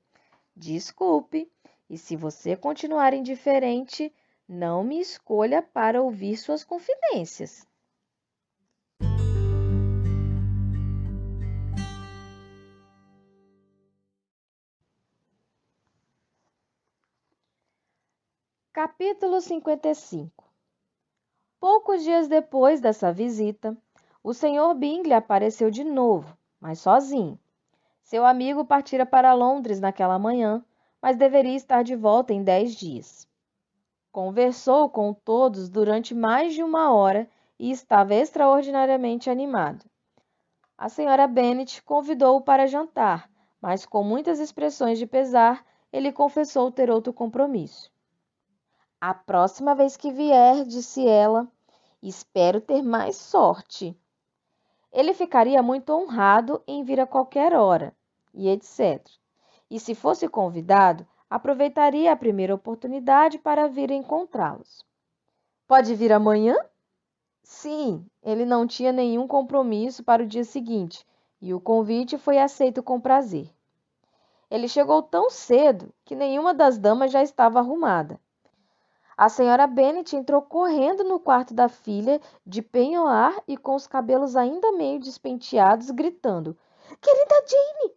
Desculpe, e se você continuar indiferente, não me escolha para ouvir suas confidências. Capítulo 55. Poucos dias depois dessa visita, o Sr. Bingley apareceu de novo, mas sozinho. Seu amigo partira para Londres naquela manhã, mas deveria estar de volta em 10 dias. Conversou com todos durante mais de 1 hora e estava extraordinariamente animado. A Sra. Bennet convidou-o para jantar, mas com muitas expressões de pesar, ele confessou ter outro compromisso. A próxima vez que vier, disse ela, espero ter mais sorte. Ele ficaria muito honrado em vir a qualquer hora, e etc. E se fosse convidado, aproveitaria a primeira oportunidade para vir encontrá-los. Pode vir amanhã? Sim, ele não tinha nenhum compromisso para o dia seguinte, e o convite foi aceito com prazer. Ele chegou tão cedo que nenhuma das damas já estava arrumada. A Sra. Bennet entrou correndo no quarto da filha, de penhoar e com os cabelos ainda meio despenteados, gritando: Querida Jane,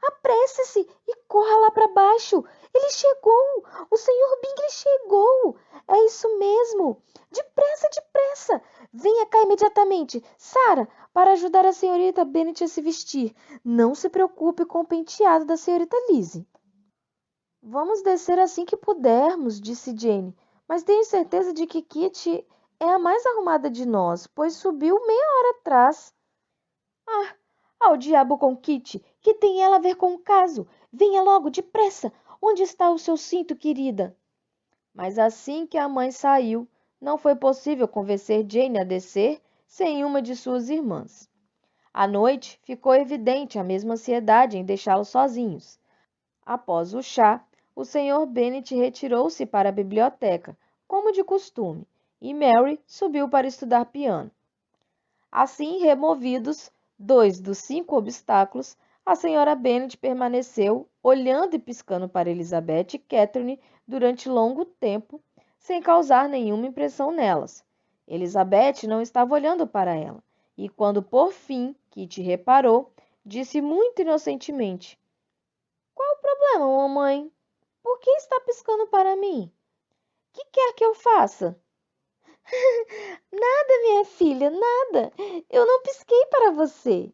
apresse-se e corra lá para baixo. Ele chegou! O Sr. Bingley chegou! É isso mesmo! Depressa, depressa! Venha cá imediatamente, Sarah, para ajudar a senhorita Bennet a se vestir. Não se preocupe com o penteado da senhorita Lizzie. Vamos descer assim que pudermos, disse Jane. Mas tenho certeza de que Kitty é a mais arrumada de nós, pois subiu meia hora atrás. Ao diabo com Kitty, que tem ela a ver com o caso? Venha logo, depressa! Onde está o seu cinto, querida? Mas assim que a mãe saiu, não foi possível convencer Jane a descer sem uma de suas irmãs. À noite, ficou evidente a mesma ansiedade em deixá-los sozinhos. Após o chá, o Sr. Bennet retirou-se para a biblioteca, como de costume, e Mary subiu para estudar piano. Assim, removidos 2 dos 5 obstáculos, a Sra. Bennet permaneceu, olhando e piscando para Elizabeth e Catherine durante longo tempo, sem causar nenhuma impressão nelas. Elizabeth não estava olhando para ela, e quando por fim Kitty reparou, disse muito inocentemente: Qual o problema, mamãe? Por que está piscando para mim? Que quer que eu faça? Nada, minha filha, nada. Eu não pisquei para você.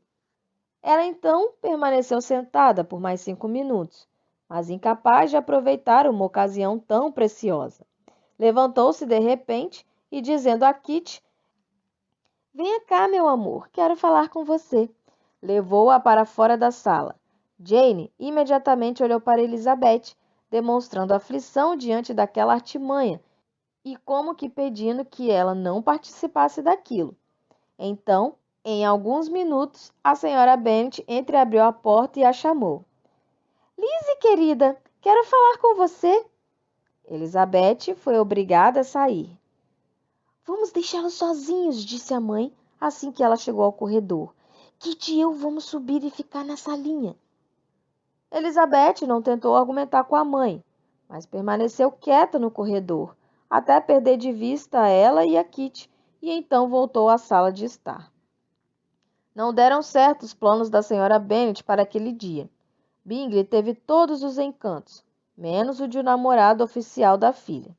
Ela então permaneceu sentada por mais 5 minutos, mas incapaz de aproveitar uma ocasião tão preciosa. Levantou-se de repente e, dizendo a Kitty: Venha cá, meu amor, quero falar com você. Levou-a para fora da sala. Jane imediatamente olhou para Elizabeth, demonstrando aflição diante daquela artimanha e como que pedindo que ela não participasse daquilo. Então, em alguns minutos, a Sra. Bennet entreabriu a porta e a chamou. Lizzie, querida, quero falar com você. Elizabeth foi obrigada a sair. Vamos deixá-los sozinhos, disse a mãe, assim que ela chegou ao corredor. Kitty e eu vamos subir e ficar na salinha. Elizabeth não tentou argumentar com a mãe, mas permaneceu quieta no corredor, até perder de vista ela e a Kitty, e então voltou à sala de estar. Não deram certo os planos da Sra. Bennet para aquele dia. Bingley teve todos os encantos, menos o de um namorado oficial da filha.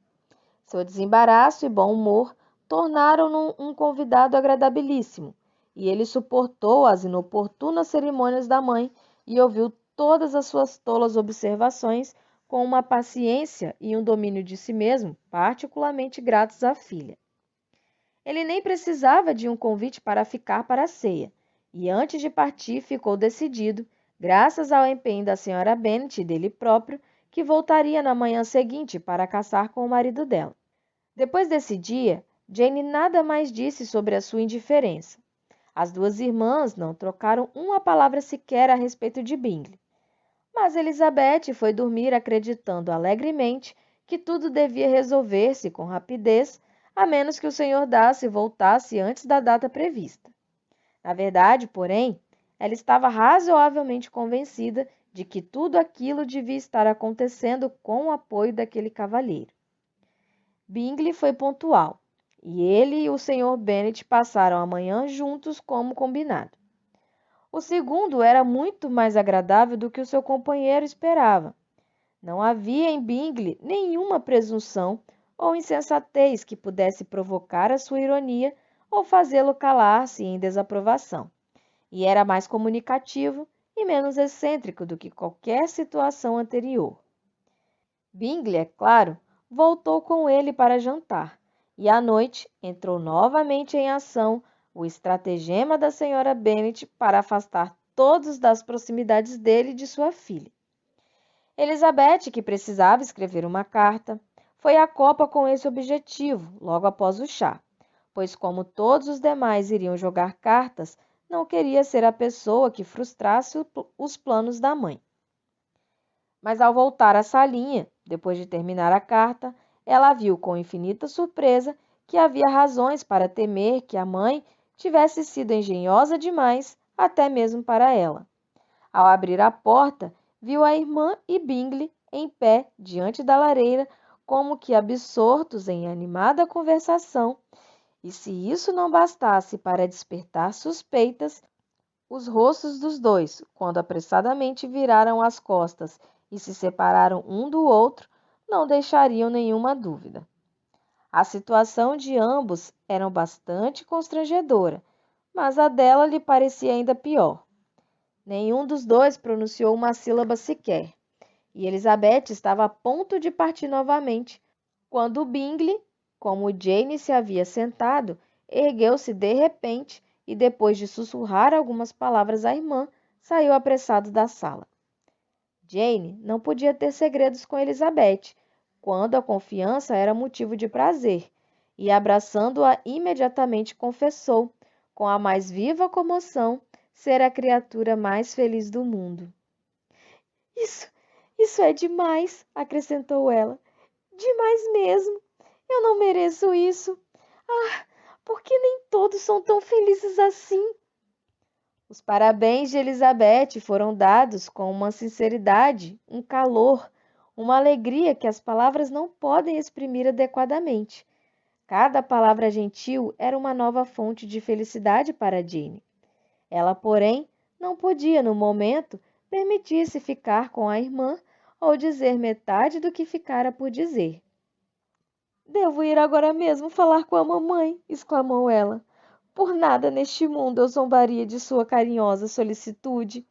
Seu desembaraço e bom humor tornaram-no um convidado agradabilíssimo, e ele suportou as inoportunas cerimônias da mãe e ouviu todas as suas tolas observações com uma paciência e um domínio de si mesmo particularmente gratos à filha. Ele nem precisava de um convite para ficar para a ceia, e antes de partir ficou decidido, graças ao empenho da Sra. Bennet e dele próprio, que voltaria na manhã seguinte para caçar com o marido dela. Depois desse dia, Jane nada mais disse sobre a sua indiferença. As duas irmãs não trocaram uma palavra sequer a respeito de Bingley. Mas Elizabeth foi dormir acreditando alegremente que tudo devia resolver-se com rapidez, a menos que o Sr. Darcy voltasse antes da data prevista. Na verdade, porém, ela estava razoavelmente convencida de que tudo aquilo devia estar acontecendo com o apoio daquele cavalheiro. Bingley foi pontual, e ele e o Sr. Bennet passaram a manhã juntos como combinado. O segundo era muito mais agradável do que o seu companheiro esperava. Não havia em Bingley nenhuma presunção ou insensatez que pudesse provocar a sua ironia ou fazê-lo calar-se em desaprovação, e era mais comunicativo e menos excêntrico do que qualquer situação anterior. Bingley, é claro, voltou com ele para jantar, e à noite entrou novamente em ação o estratagema da Sra. Bennet para afastar todos das proximidades dele e de sua filha. Elizabeth, que precisava escrever uma carta, foi à copa com esse objetivo, logo após o chá, pois como todos os demais iriam jogar cartas, não queria ser a pessoa que frustrasse os planos da mãe. Mas ao voltar à salinha, depois de terminar a carta, ela viu com infinita surpresa que havia razões para temer que a mãe tivesse sido engenhosa demais, até mesmo para ela. Ao abrir a porta, viu a irmã e Bingley em pé diante da lareira, como que absortos em animada conversação, e se isso não bastasse para despertar suspeitas, os rostos dos dois, quando apressadamente viraram as costas e se separaram um do outro, não deixariam nenhuma dúvida. A situação de ambos era bastante constrangedora, mas a dela lhe parecia ainda pior. Nenhum dos dois pronunciou uma sílaba sequer, e Elizabeth estava a ponto de partir novamente, quando Bingley, como Jane se havia sentado, ergueu-se de repente e, depois de sussurrar algumas palavras à irmã, saiu apressado da sala. Jane não podia ter segredos com Elizabeth, quando a confiança era motivo de prazer, e abraçando-a imediatamente confessou, com a mais viva comoção, ser a criatura mais feliz do mundo. Isso é demais, acrescentou ela. Demais mesmo. Eu não mereço isso. Ah, por que nem todos são tão felizes assim? Os parabéns de Elizabeth foram dados com uma sinceridade, um calor, uma alegria que as palavras não podem exprimir adequadamente. Cada palavra gentil era uma nova fonte de felicidade para Jane. Ela, porém, não podia, no momento, permitir-se ficar com a irmã ou dizer metade do que ficara por dizer. Devo ir agora mesmo falar com a mamãe, exclamou ela. Por nada neste mundo eu zombaria de sua carinhosa solicitude,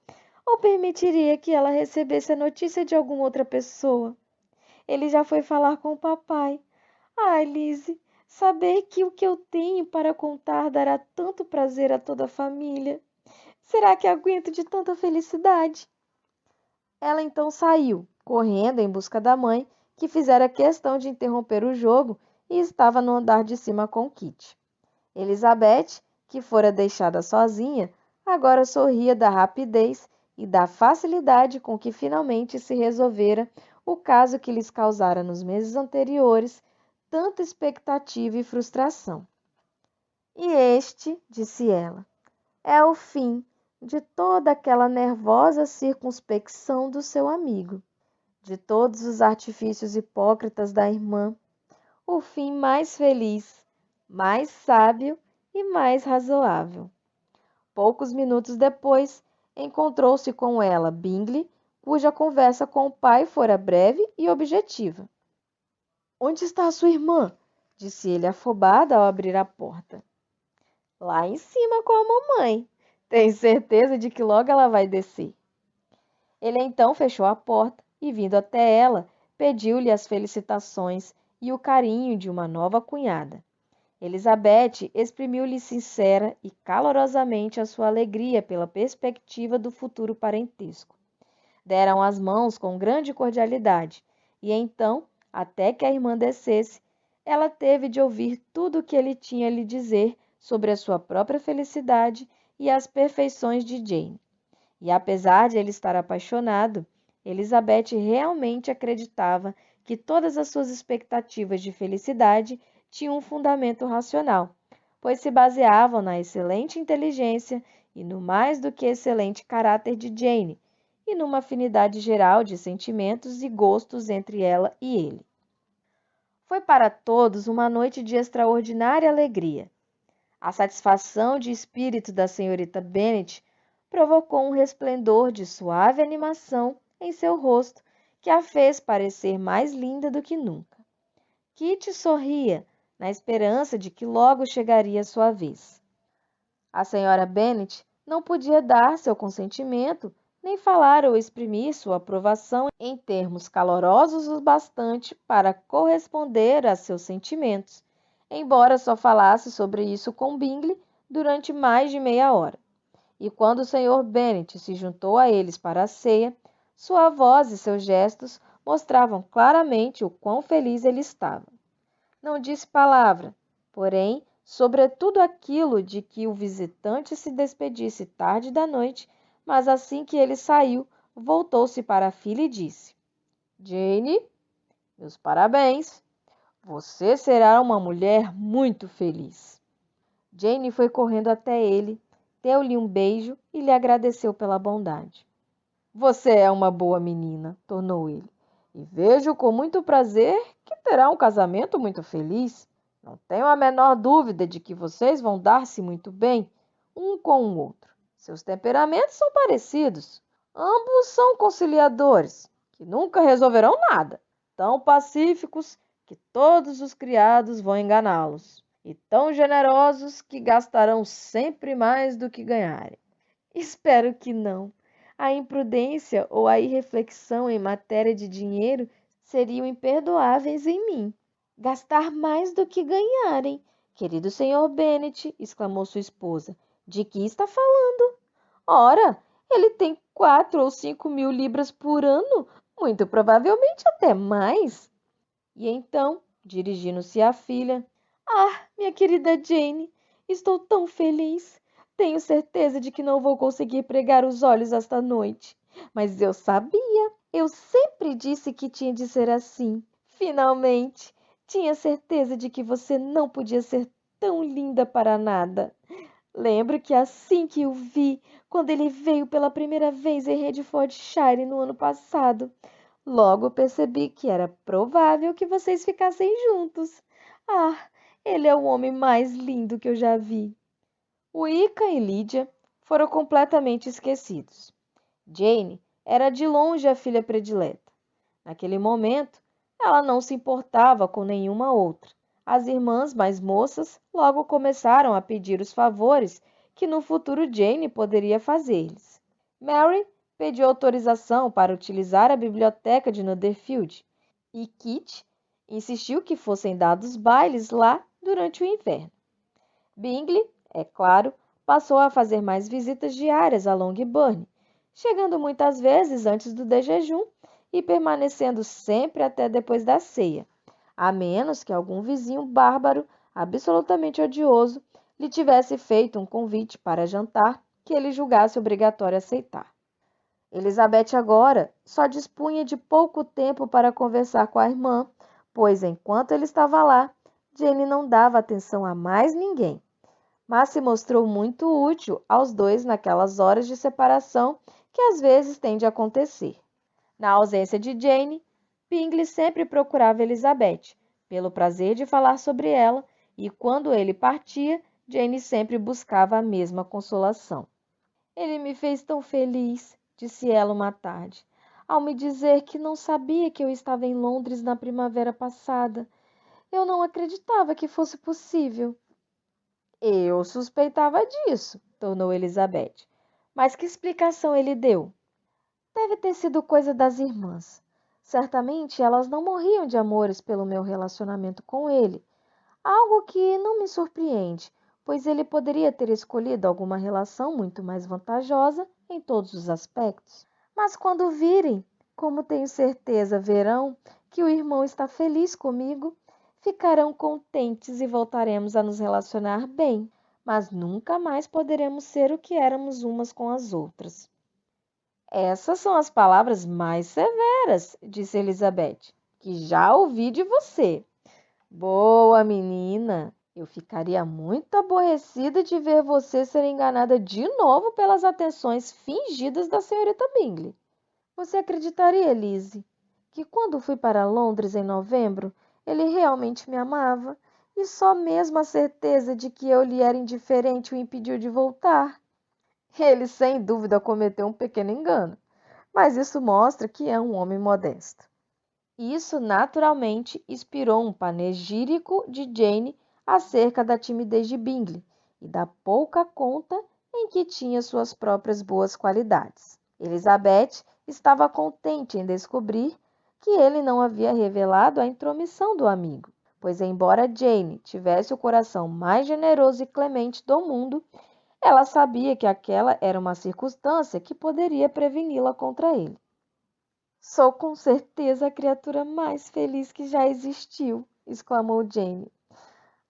ou permitiria que ela recebesse a notícia de alguma outra pessoa. Ele já foi falar com o papai. Ai, Lizzie, saber que o que eu tenho para contar dará tanto prazer a toda a família. Será que aguento de tanta felicidade? Ela então saiu, correndo em busca da mãe, que fizera questão de interromper o jogo e estava no andar de cima com Kitty. Elizabeth, que fora deixada sozinha, agora sorria da rapidez e da facilidade com que finalmente se resolvera o caso que lhes causara nos meses anteriores tanta expectativa e frustração. E este, disse ela, é o fim de toda aquela nervosa circunspecção do seu amigo, de todos os artifícios hipócritas da irmã, o fim mais feliz, mais sábio e mais razoável. Poucos minutos depois, encontrou-se com ela Bingley, cuja conversa com o pai fora breve e objetiva. Onde está a sua irmã? Disse ele afobado ao abrir a porta. Lá em cima com a mamãe. Tenho certeza de que logo ela vai descer. Ele então fechou a porta e, vindo até ela, pediu-lhe as felicitações e o carinho de uma nova cunhada. Elizabeth exprimiu-lhe sincera e calorosamente a sua alegria pela perspectiva do futuro parentesco. Deram as mãos com grande cordialidade, e então, até que a irmã descesse, ela teve de ouvir tudo o que ele tinha a lhe dizer sobre a sua própria felicidade e as perfeições de Jane. E apesar de ele estar apaixonado, Elizabeth realmente acreditava que todas as suas expectativas de felicidade tinham um fundamento racional, pois se baseavam na excelente inteligência e no mais do que excelente caráter de Jane, e numa afinidade geral de sentimentos e gostos entre ela e ele. Foi para todos uma noite de extraordinária alegria. A satisfação de espírito da senhorita Bennet provocou um resplendor de suave animação em seu rosto que a fez parecer mais linda do que nunca. Kitty sorria, na esperança de que logo chegaria sua vez. A senhora Bennet não podia dar seu consentimento, nem falar ou exprimir sua aprovação em termos calorosos o bastante para corresponder a seus sentimentos, embora só falasse sobre isso com Bingley durante mais de meia hora. E quando o Sr. Bennet se juntou a eles para a ceia, sua voz e seus gestos mostravam claramente o quão feliz ele estava. Não disse palavra, porém, sobretudo aquilo de que o visitante se despedisse tarde da noite, mas assim que ele saiu, voltou-se para a filha e disse: Jane, meus parabéns. Você será uma mulher muito feliz. Jane foi correndo até ele, deu-lhe um beijo e lhe agradeceu pela bondade. Você é uma boa menina, tornou ele, e vejo com muito prazer que terá um casamento muito feliz. Não tenho a menor dúvida de que vocês vão dar-se muito bem, um com o outro. Seus temperamentos são parecidos. Ambos são conciliadores, que nunca resolverão nada, tão pacíficos que todos os criados vão enganá-los, e tão generosos que gastarão sempre mais do que ganharem. Espero que não. A imprudência ou a irreflexão em matéria de dinheiro seriam imperdoáveis em mim. Gastar mais do que ganharem. Querido Sr. Bennet, exclamou sua esposa, de que está falando? Ora, ele tem 4 ou 5 mil libras por ano, muito provavelmente até mais. E então, dirigindo-se à filha, minha querida Jane, estou tão feliz. Tenho certeza de que não vou conseguir pregar os olhos esta noite. Mas eu sabia. Eu sempre disse que tinha de ser assim. Finalmente, tinha certeza de que você não podia ser tão linda para nada. Lembro que assim que o vi, quando ele veio pela primeira vez em Hertfordshire no ano passado, logo percebi que era provável que vocês ficassem juntos. Ele é o homem mais lindo que eu já vi. Wickham e Lydia foram completamente esquecidos. Jane era de longe a filha predileta. Naquele momento, ela não se importava com nenhuma outra. As irmãs mais moças logo começaram a pedir os favores que no futuro Jane poderia fazer-lhes. Mary pediu autorização para utilizar a biblioteca de Netherfield e Kitty insistiu que fossem dados bailes lá durante o inverno. Bingley, é claro, passou a fazer mais visitas diárias a Longbourn, chegando muitas vezes antes do jejum e permanecendo sempre até depois da ceia, a menos que algum vizinho bárbaro, absolutamente odioso, lhe tivesse feito um convite para jantar que ele julgasse obrigatório aceitar. Elizabeth agora só dispunha de pouco tempo para conversar com a irmã, pois enquanto ele estava lá, Jane não dava atenção a mais ninguém, mas se mostrou muito útil aos dois naquelas horas de separação que às vezes tem de acontecer. Na ausência de Jane, Bingley sempre procurava Elizabeth, pelo prazer de falar sobre ela, e quando ele partia, Jane sempre buscava a mesma consolação. Ele me fez tão feliz, disse ela uma tarde, ao me dizer que não sabia que eu estava em Londres na primavera passada. Eu não acreditava que fosse possível. Eu suspeitava disso, tornou Elizabeth. Mas que explicação ele deu? Deve ter sido coisa das irmãs. Certamente elas não morriam de amores pelo meu relacionamento com ele, algo que não me surpreende, pois ele poderia ter escolhido alguma relação muito mais vantajosa em todos os aspectos. Mas quando virem, como tenho certeza verão, que o irmão está feliz comigo, ficarão contentes e voltaremos a nos relacionar bem, mas nunca mais poderemos ser o que éramos umas com as outras. Essas são as palavras mais severas, disse Elizabeth, que já ouvi de você. Boa, menina! Eu ficaria muito aborrecida de ver você ser enganada de novo pelas atenções fingidas da senhorita Bingley. Você acreditaria, Lizzie, que quando fui para Londres em novembro, ele realmente me amava e só mesmo a certeza de que eu lhe era indiferente o impediu de voltar? Ele, sem dúvida, cometeu um pequeno engano, mas isso mostra que é um homem modesto. Isso, naturalmente, inspirou um panegírico de Jane acerca da timidez de Bingley e da pouca conta em que tinha suas próprias boas qualidades. Elizabeth estava contente em descobrir que ele não havia revelado a intromissão do amigo, pois, embora Jane tivesse o coração mais generoso e clemente do mundo, ela sabia que aquela era uma circunstância que poderia preveni-la contra ele. Sou com certeza a criatura mais feliz que já existiu, exclamou Jane.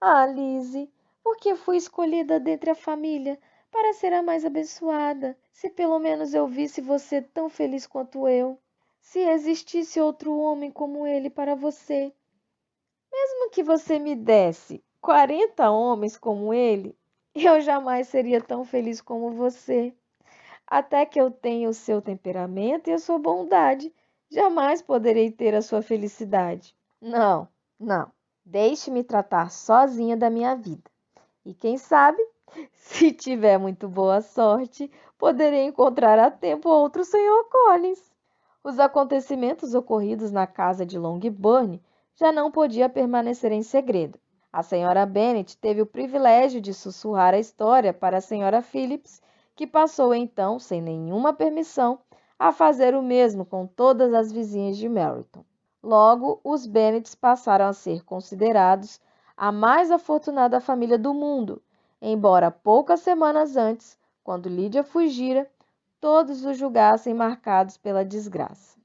Ah, Lizzie, por que fui escolhida dentre a família para ser a mais abençoada? Se pelo menos eu visse você tão feliz quanto eu. Se existisse outro homem como ele para você. Mesmo que você me desse 40 homens como ele, eu jamais seria tão feliz como você. Até que eu tenha o seu temperamento e a sua bondade, jamais poderei ter a sua felicidade. Não, não. Deixe-me tratar sozinha da minha vida. E quem sabe, se tiver muito boa sorte, poderei encontrar a tempo outro Sr. Collins. Os acontecimentos ocorridos na casa de Longbourn já não podiam permanecer em segredo. A Sra. Bennet teve o privilégio de sussurrar a história para a Sra. Phillips, que passou então, sem nenhuma permissão, a fazer o mesmo com todas as vizinhas de Meryton. Logo, os Bennets passaram a ser considerados a mais afortunada família do mundo, embora poucas semanas antes, quando Lídia fugira, todos o julgassem marcados pela desgraça.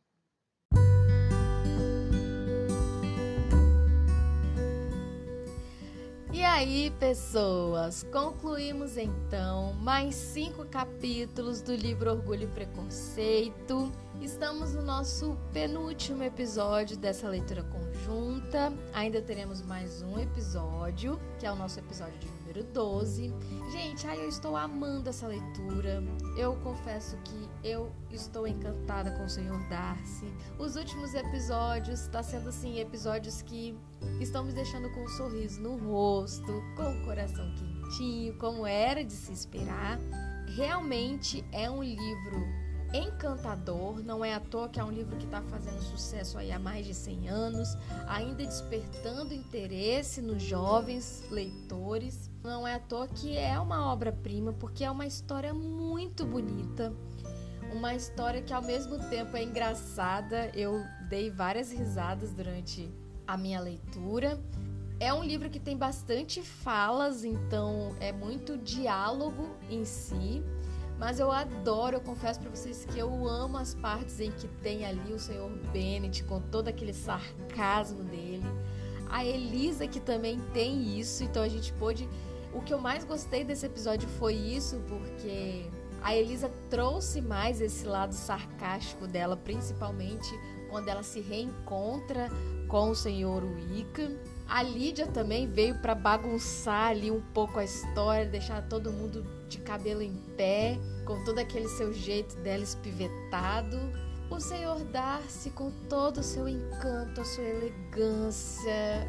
E aí, pessoas, concluímos então mais 5 capítulos do livro Orgulho e Preconceito. Estamos no nosso penúltimo episódio dessa leitura conjunta. Ainda teremos mais um episódio, que é o nosso episódio de número 12. Gente, eu estou amando essa leitura. Eu confesso que eu estou encantada com o Sr. Darcy. Os últimos episódios estão sendo assim, episódios que estão me deixando com um sorriso no rosto, com o coração quentinho, como era de se esperar. Realmente é um livro encantador, não é à toa que é um livro que está fazendo sucesso aí há mais de 100 anos, ainda despertando interesse nos jovens leitores. Não é à toa que é uma obra-prima, porque é uma história muito bonita, uma história que ao mesmo tempo é engraçada. Eu dei várias risadas durante a minha leitura. É um livro que tem bastante falas, então é muito diálogo em si. Mas eu adoro, eu confesso para vocês que eu amo as partes em que tem ali o Sr. Bennet com todo aquele sarcasmo dele. A Elisa que também tem isso, então a gente pôde... O que eu mais gostei desse episódio foi isso, porque a Elisa trouxe mais esse lado sarcástico dela, principalmente quando ela se reencontra com o Sr. Wickham. A Lídia também veio para bagunçar ali um pouco a história, deixar todo mundo de cabelo em pé, com todo aquele seu jeito dela espivetado. O Sr. Darcy com todo o seu encanto, a sua elegância.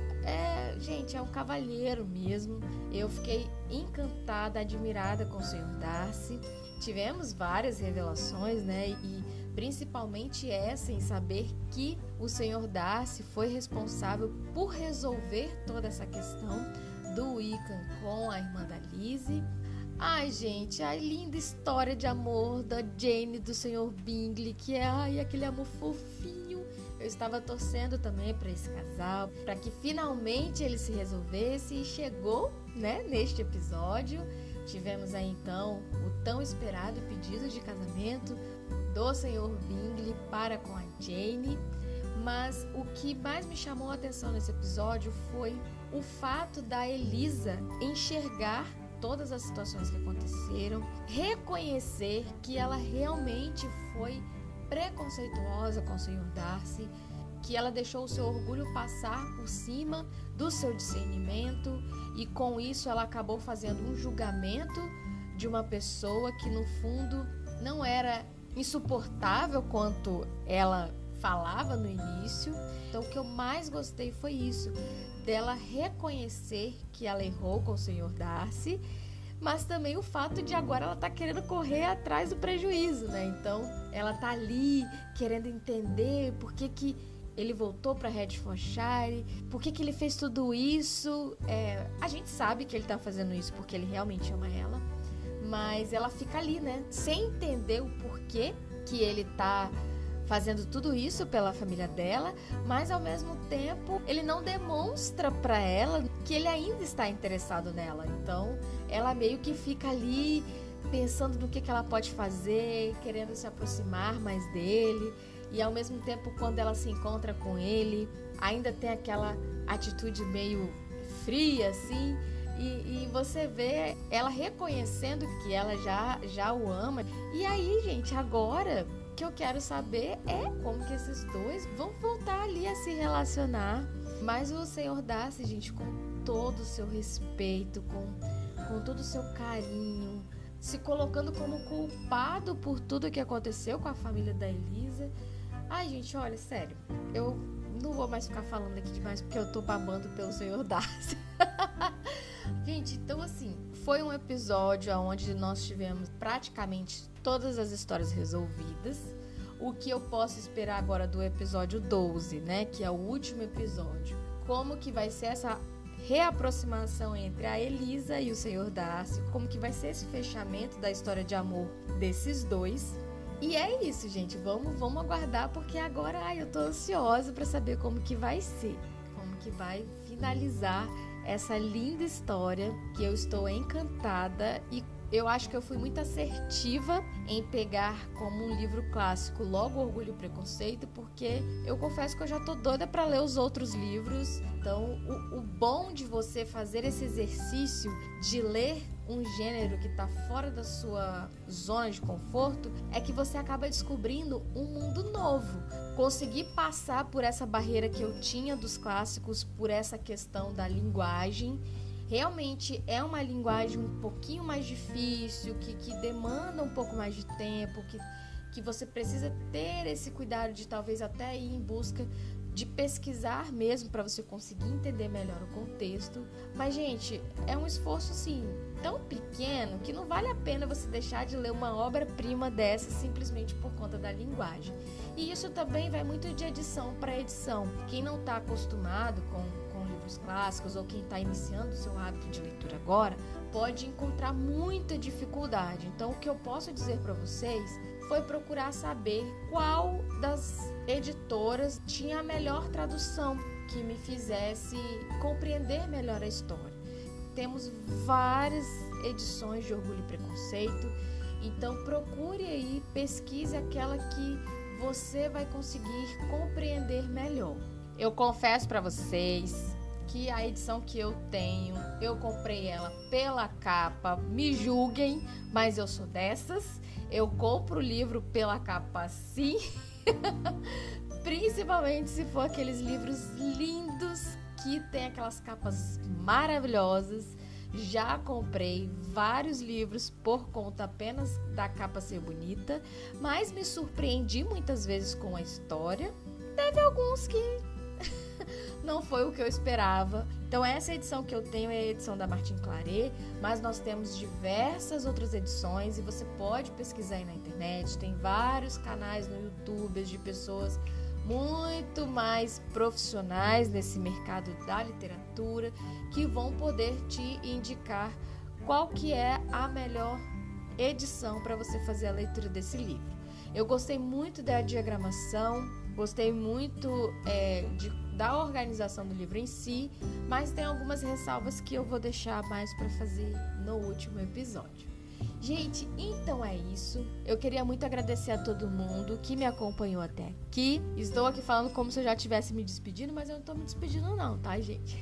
Gente, é um cavalheiro mesmo. Eu fiquei encantada, admirada com o Sr. Darcy. Tivemos várias revelações, né? E principalmente essa em saber que o Sr. Darcy foi responsável por resolver toda essa questão do Wickham com a irmã da Lizzie. Ai, gente, a linda história de amor da Jane e do Sr. Bingley, que é aquele amor fofinho. Eu estava torcendo também para esse casal, para que finalmente ele se resolvesse, e chegou, né, neste episódio. Tivemos aí então o tão esperado pedido de casamento do Sr. Bingley para com a Jane, mas o que mais me chamou a atenção nesse episódio foi o fato da Elisa enxergar todas as situações que aconteceram, reconhecer que ela realmente foi preconceituosa com o Sr. Darcy, que ela deixou o seu orgulho passar por cima do seu discernimento e com isso ela acabou fazendo um julgamento de uma pessoa que no fundo não era insuportável quanto ela falava no início. Então o que eu mais gostei foi isso, dela reconhecer que ela errou com o Sr. Darcy, mas também o fato de agora ela tá querendo correr atrás do prejuízo, né? Então ela tá ali querendo entender por que ele voltou para Hertfordshire, por que ele fez tudo isso. A gente sabe que ele tá fazendo isso porque ele realmente ama ela, mas ela fica ali, né? Sem entender o porquê que ele tá fazendo tudo isso pela família dela, mas ao mesmo tempo ele não demonstra para ela que ele ainda está interessado nela. Então ela meio que fica ali pensando no que ela pode fazer, querendo se aproximar mais dele, e ao mesmo tempo quando ela se encontra com ele ainda tem aquela atitude meio fria assim, e você vê ela reconhecendo que ela já o ama. E aí, gente, agora o que eu quero saber é como que esses dois vão voltar ali a se relacionar. Mas o Sr. Darcy, gente, com todo o seu respeito, com todo o seu carinho, se colocando como culpado por tudo que aconteceu com a família da Elisa. Ai, gente, olha, sério, eu não vou mais ficar falando aqui demais porque eu tô babando pelo Sr. Darcy. Gente, então assim, foi um episódio onde nós tivemos praticamente todas as histórias resolvidas. O que eu posso esperar agora do episódio 12, né? Que é o último episódio. Como que vai ser essa reaproximação entre a Elisa e o Sr. Darcy? Como que vai ser esse fechamento da história de amor desses dois? E é isso, gente. Vamos aguardar, porque agora eu tô ansiosa para saber como que vai ser. Como que vai finalizar essa linda história, que eu estou encantada, e eu acho que eu fui muito assertiva em pegar como um livro clássico logo Orgulho e Preconceito, porque eu confesso que eu já tô doida para ler os outros livros. Então o bom de você fazer esse exercício de ler um gênero que está fora da sua zona de conforto é que você acaba descobrindo um mundo novo. Consegui passar por essa barreira que eu tinha dos clássicos, por essa questão da linguagem. Realmente é uma linguagem um pouquinho mais difícil, que demanda um pouco mais de tempo, que você precisa ter esse cuidado de talvez até ir em busca de pesquisar mesmo para você conseguir entender melhor o contexto. Mas, gente, é um esforço, assim, tão pequeno que não vale a pena você deixar de ler uma obra-prima dessa simplesmente por conta da linguagem. E isso também vai muito de edição para edição. Quem não está acostumado com livros clássicos ou quem está iniciando o seu hábito de leitura agora pode encontrar muita dificuldade. Então, o que eu posso dizer para vocês foi procurar saber qual das editoras tinha a melhor tradução que me fizesse compreender melhor a história. Temos várias edições de Orgulho e Preconceito, então procure aí, pesquise aquela que você vai conseguir compreender melhor. Eu confesso para vocês que a edição que eu tenho, eu comprei ela pela capa, me julguem, mas eu sou dessas. Eu compro o livro pela capa sim, principalmente se for aqueles livros lindos que tem aquelas capas maravilhosas. Já comprei vários livros por conta apenas da capa ser bonita, mas me surpreendi muitas vezes com a história. Teve alguns que não foi o que eu esperava. Então essa edição que eu tenho é a edição da Martin Claret, mas nós temos diversas outras edições e você pode pesquisar aí na internet. Tem vários canais no YouTube de pessoas muito mais profissionais nesse mercado da literatura que vão poder te indicar qual que é a melhor edição para você fazer a leitura desse livro. Eu gostei muito da diagramação, gostei muito da organização do livro em si, mas tem algumas ressalvas que eu vou deixar mais para fazer no último episódio. Gente, então é isso. Eu queria muito agradecer a todo mundo que me acompanhou até aqui. Estou aqui falando como se eu já estivesse me despedindo, mas eu não estou me despedindo não, tá, gente?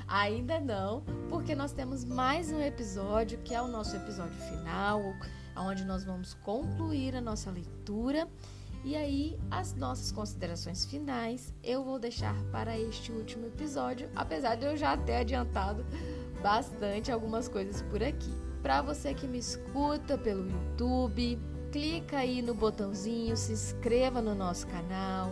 Ainda não, porque nós temos mais um episódio, que é o nosso episódio final, onde nós vamos concluir a nossa leitura. E aí, as nossas considerações finais eu vou deixar para este último episódio, apesar de eu já ter adiantado bastante algumas coisas por aqui. Para você que me escuta pelo YouTube, clica aí no botãozinho, se inscreva no nosso canal,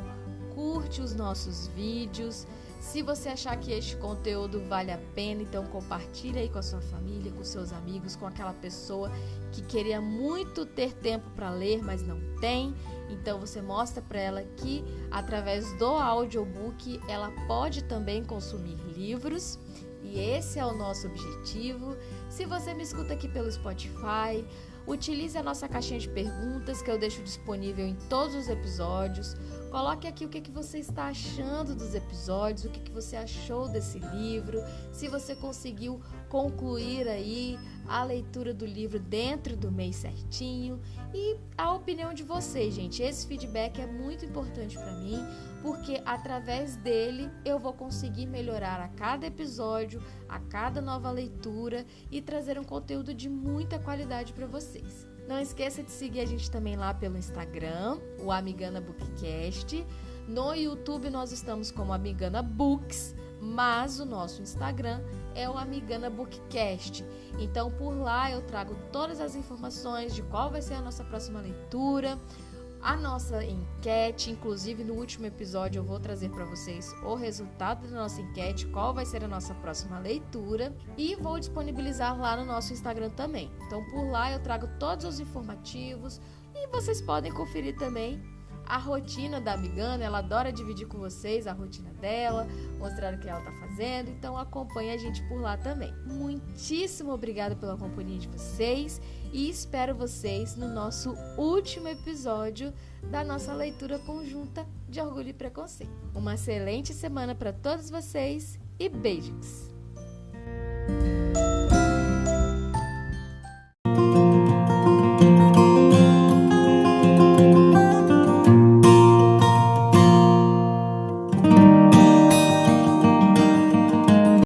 curte os nossos vídeos. Se você achar que este conteúdo vale a pena, então compartilha aí com a sua família, com seus amigos, com aquela pessoa que queria muito ter tempo para ler, mas não tem. Então você mostra para ela que através do audiobook ela pode também consumir livros. E esse é o nosso objetivo. Se você me escuta aqui pelo Spotify, utilize a nossa caixinha de perguntas que eu deixo disponível em todos os episódios. Coloque aqui o que você está achando dos episódios, o que você achou desse livro, se você conseguiu concluir aí a leitura do livro dentro do mês certinho e a opinião de vocês, gente. Esse feedback é muito importante para mim, porque através dele eu vou conseguir melhorar a cada episódio, a cada nova leitura e trazer um conteúdo de muita qualidade para vocês. Não esqueça de seguir a gente também lá pelo Instagram, o Amigana Bookcast. No YouTube nós estamos como Amigana Books, mas o nosso Instagram é o Amigana Bookcast. Então por lá eu trago todas as informações de qual vai ser a nossa próxima leitura, a nossa enquete. Inclusive no último episódio eu vou trazer para vocês o resultado da nossa enquete, qual vai ser a nossa próxima leitura, e vou disponibilizar lá no nosso Instagram também. Então por lá eu trago todos os informativos e vocês podem conferir também a rotina da Amigana. Ela adora dividir com vocês a rotina dela, mostrar o que ela está fazendo, então acompanhe a gente por lá também. Muitíssimo obrigada pela companhia de vocês e espero vocês no nosso último episódio da nossa leitura conjunta de Orgulho e Preconceito. Uma excelente semana para todos vocês e beijos!